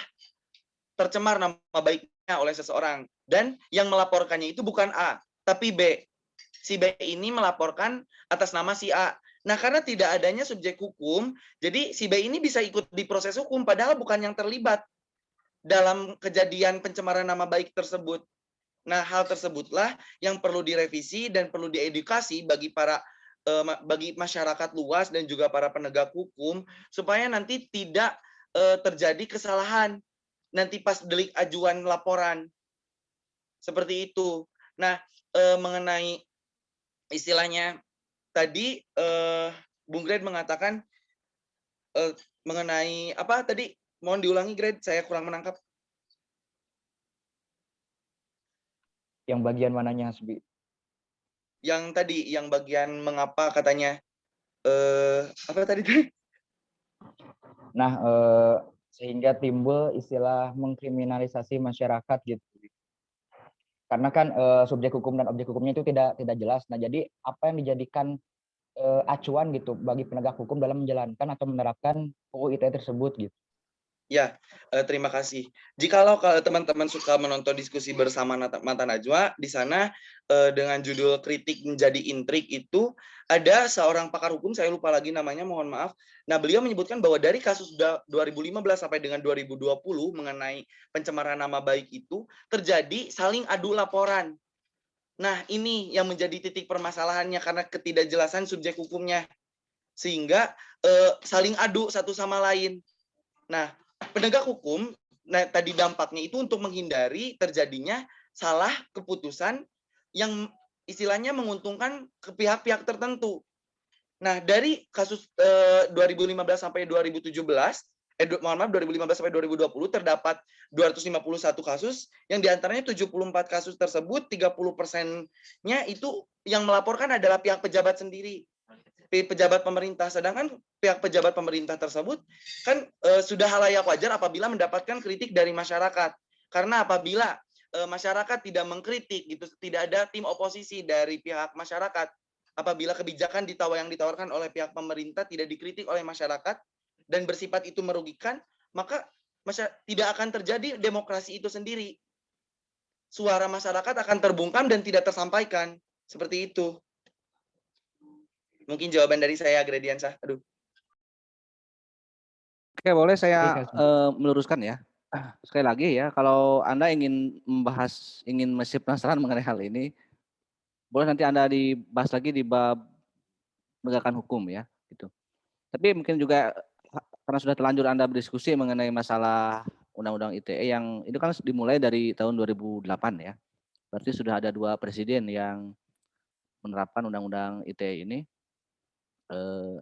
tercemar nama baiknya oleh seseorang, dan yang melaporkannya itu bukan A tapi B. Si B ini melaporkan atas nama si A. Nah, karena tidak adanya subjek hukum, jadi si B ini bisa ikut di proses hukum padahal bukan yang terlibat dalam kejadian pencemaran nama baik tersebut. Nah, hal tersebutlah yang perlu direvisi dan perlu diedukasi bagi masyarakat luas dan juga para penegak hukum supaya nanti tidak terjadi kesalahan nanti pas delik ajuan laporan seperti itu. Nah, mengenai istilahnya tadi Bung Gred mengatakan mengenai apa tadi, mohon diulangi Gred, saya kurang menangkap. Yang bagian mananya Hasbi? Yang tadi, yang bagian mengapa katanya apa tadi? Nah, sehingga timbul istilah mengkriminalisasi masyarakat gitu. Karena kan subjek hukum dan objek hukumnya itu tidak jelas. Nah, jadi apa yang dijadikan acuan gitu bagi penegak hukum dalam menjalankan atau menerapkan UU ITE tersebut gitu? Ya, terima kasih. Jikalau teman-teman suka menonton diskusi bersama Mata Najwa, di sana dengan judul Kritik Menjadi Intrik itu ada seorang pakar hukum, saya lupa lagi namanya, mohon maaf. Nah, beliau menyebutkan bahwa dari kasus 2015 sampai dengan 2020 mengenai pencemaran nama baik itu terjadi saling adu laporan. Nah, ini yang menjadi titik permasalahannya karena ketidakjelasan subjek hukumnya. Sehingga saling adu satu sama lain. Nah, penegak hukum, nah tadi dampaknya itu untuk menghindari terjadinya salah keputusan yang istilahnya menguntungkan ke pihak-pihak tertentu. Nah, dari kasus 2015 sampai 2017, 2015 sampai 2020 terdapat 251 kasus, yang diantaranya 74 kasus tersebut 30%-nya itu yang melaporkan adalah pihak pejabat sendiri, pejabat pemerintah, sedangkan pihak pejabat pemerintah tersebut kan sudah halayak wajar apabila mendapatkan kritik dari masyarakat. Karena apabila masyarakat tidak mengkritik gitu, tidak ada tim oposisi dari pihak masyarakat, apabila kebijakan yang ditawarkan oleh pihak pemerintah tidak dikritik oleh masyarakat dan bersifat itu merugikan, maka tidak akan terjadi demokrasi itu sendiri. Suara masyarakat akan terbungkam dan tidak tersampaikan. Seperti itu. Mungkin jawaban dari saya Gradiansyah. Aduh. Oke, boleh saya Baik, Hasbi. meluruskan ya. Sekali lagi ya, kalau Anda ingin masih penasaran mengenai hal ini, boleh nanti Anda dibahas lagi di bab penegakan hukum ya, gitu. Tapi mungkin juga karena sudah terlanjur Anda berdiskusi mengenai masalah Undang-Undang ITE yang itu kan dimulai dari tahun 2008 ya. Berarti sudah ada 2 presiden yang menerapkan Undang-Undang ITE ini,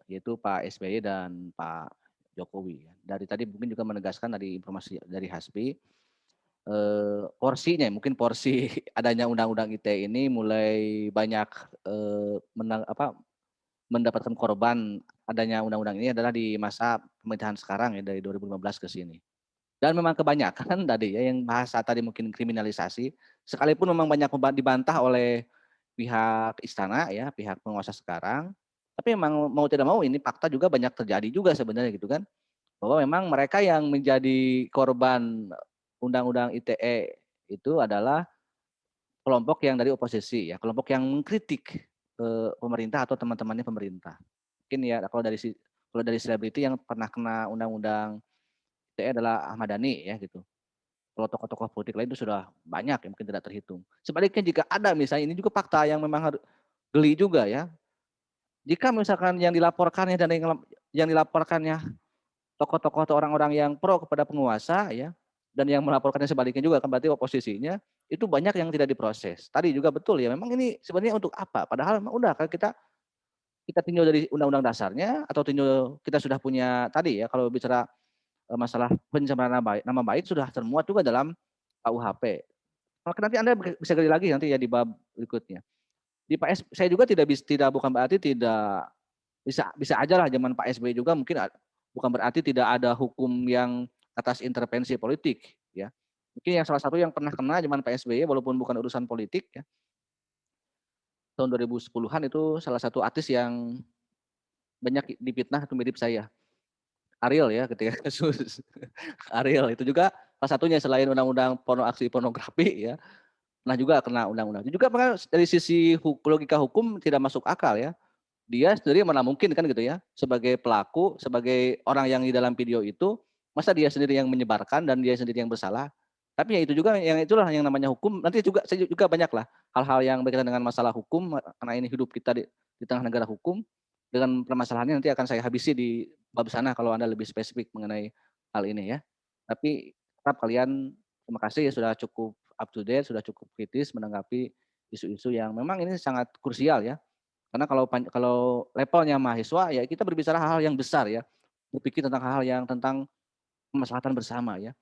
yaitu Pak SBY dan Pak Jokowi. Dari tadi mungkin juga menegaskan dari informasi dari Hasbi, porsinya mungkin porsi adanya Undang-Undang ITE ini mulai banyak mendapatkan korban adanya undang-undang ini adalah di masa pemerintahan sekarang ya dari 2015 ke sini. Dan memang kebanyakan tadi ya yang bahasa tadi mungkin kriminalisasi, sekalipun memang banyak dibantah oleh pihak istana ya, pihak penguasa sekarang, tapi memang mau tidak mau ini fakta juga banyak terjadi juga sebenarnya gitu kan. Bahwa memang mereka yang menjadi korban Undang-Undang ITE itu adalah kelompok yang dari oposisi ya, kelompok yang mengkritik pemerintah atau teman-temannya pemerintah. Mungkin ya kalau dari selebriti yang pernah kena undang-undang ITE adalah Ahmad Dhani ya gitu. Kalau tokoh-tokoh politik lain itu sudah banyak yang mungkin tidak terhitung. Sebaliknya jika ada misalnya ini juga fakta yang memang harus geli juga ya. Jika misalkan yang dilaporkannya dan yang dilaporkannya tokoh-tokoh atau orang-orang yang pro kepada penguasa ya dan yang melaporkannya sebaliknya juga kan berarti oposisinya itu banyak yang tidak diproses. Tadi juga betul ya memang ini sebenarnya untuk apa? Padahal memang udah kan kita tinjau dari undang-undang dasarnya atau tinjau kita sudah punya tadi ya kalau bicara masalah pencemaran nama baik sudah termuat juga dalam KUHP. Maka nanti Anda bisa gali lagi nanti ya di bab berikutnya. Di Pak saya juga tidak bukan berarti tidak bisa aja lah zaman Pak SBY juga mungkin bukan berarti tidak ada hukum yang atas intervensi politik ya. Mungkin yang salah satu yang pernah kena zaman Pak SBY walaupun bukan urusan politik ya. Tahun 2010-an itu salah satu artis yang banyak difitnah itu mirip saya. Ariel ya ketika kasus Ariel itu juga salah satunya selain undang-undang aksi pornografi ya. Nah juga kena undang-undang. Juga dari sisi logika hukum tidak masuk akal ya. Dia sendiri mana mungkin kan gitu ya sebagai pelaku, sebagai orang yang di dalam video itu masa dia sendiri yang menyebarkan dan dia sendiri yang bersalah. Tapi ya itu juga yang itulah yang namanya hukum. Nanti juga saya juga banyak lah hal-hal yang berkaitan dengan masalah hukum karena ini hidup kita di tengah negara hukum. Dengan permasalahannya nanti akan saya habisi di bab sana kalau Anda lebih spesifik mengenai hal ini ya. Tapi tetap kalian terima kasih ya sudah cukup up to date, sudah cukup kritis menanggapi isu-isu yang memang ini sangat krusial ya. Karena kalau levelnya mahasiswa ya kita berbicara hal-hal yang besar ya. Berpikir tentang hal-hal yang tentang kemaslahatan bersama ya.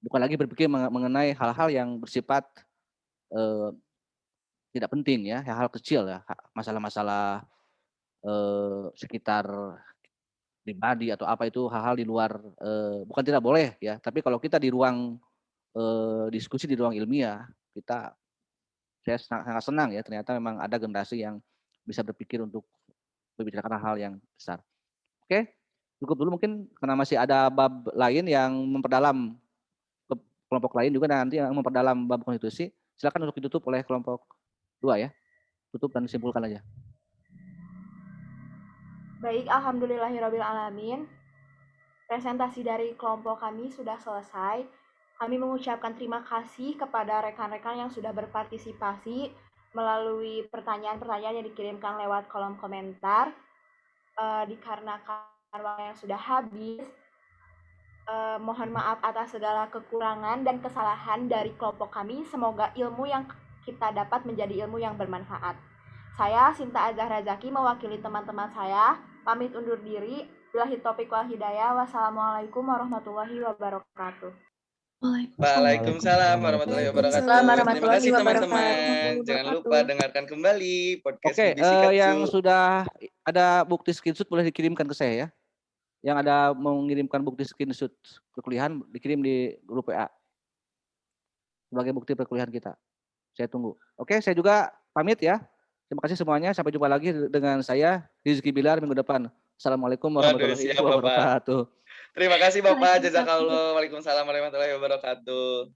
Bukan lagi berpikir mengenai hal-hal yang bersifat tidak penting ya, hal-hal kecil ya, masalah-masalah sekitar pribadi atau apa itu hal-hal di luar bukan tidak boleh ya, tapi kalau kita di ruang diskusi di ruang ilmiah saya sangat senang ya ternyata memang ada generasi yang bisa berpikir untuk berbicara hal-hal yang besar. Oke, cukup dulu mungkin karena masih ada bab lain yang memperdalam kelompok lain juga nanti yang memperdalam bab konstitusi. Silakan untuk ditutup oleh kelompok 2 ya. Tutup dan simpulkan aja. Baik, alhamdulillahirrabbilalamin. Presentasi dari kelompok kami sudah selesai. Kami mengucapkan terima kasih kepada rekan-rekan yang sudah berpartisipasi melalui pertanyaan-pertanyaan yang dikirimkan lewat kolom komentar. Dikarenakan waktu yang sudah habis, mohon maaf atas segala kekurangan dan kesalahan dari kelompok kami. Semoga ilmu yang kita dapat menjadi ilmu yang bermanfaat. Saya Sinta Azahra Zaki mewakili teman-teman saya, pamit undur diri. Billahi taufiq wal hidayah. Wassalamualaikum warahmatullahi wabarakatuh. Waalaikumsalam warahmatullahi wabarakatuh. Terima kasih teman-teman. Jangan lupa dengarkan kembali podcast BBC Katsu. Yang sudah ada bukti screenshot boleh dikirimkan ke saya ya. Yang ada mengirimkan bukti screenshot perkuliahan dikirim di grup WA sebagai bukti perkuliahan kita. Saya tunggu. Oke, saya juga pamit ya. Terima kasih semuanya. Sampai jumpa lagi dengan saya Rizky Bilar minggu depan. Assalamualaikum warahmatullahi wabarakatuh. Terima kasih Bapak. Jazakallah. Waalaikumsalam warahmatullahi wabarakatuh.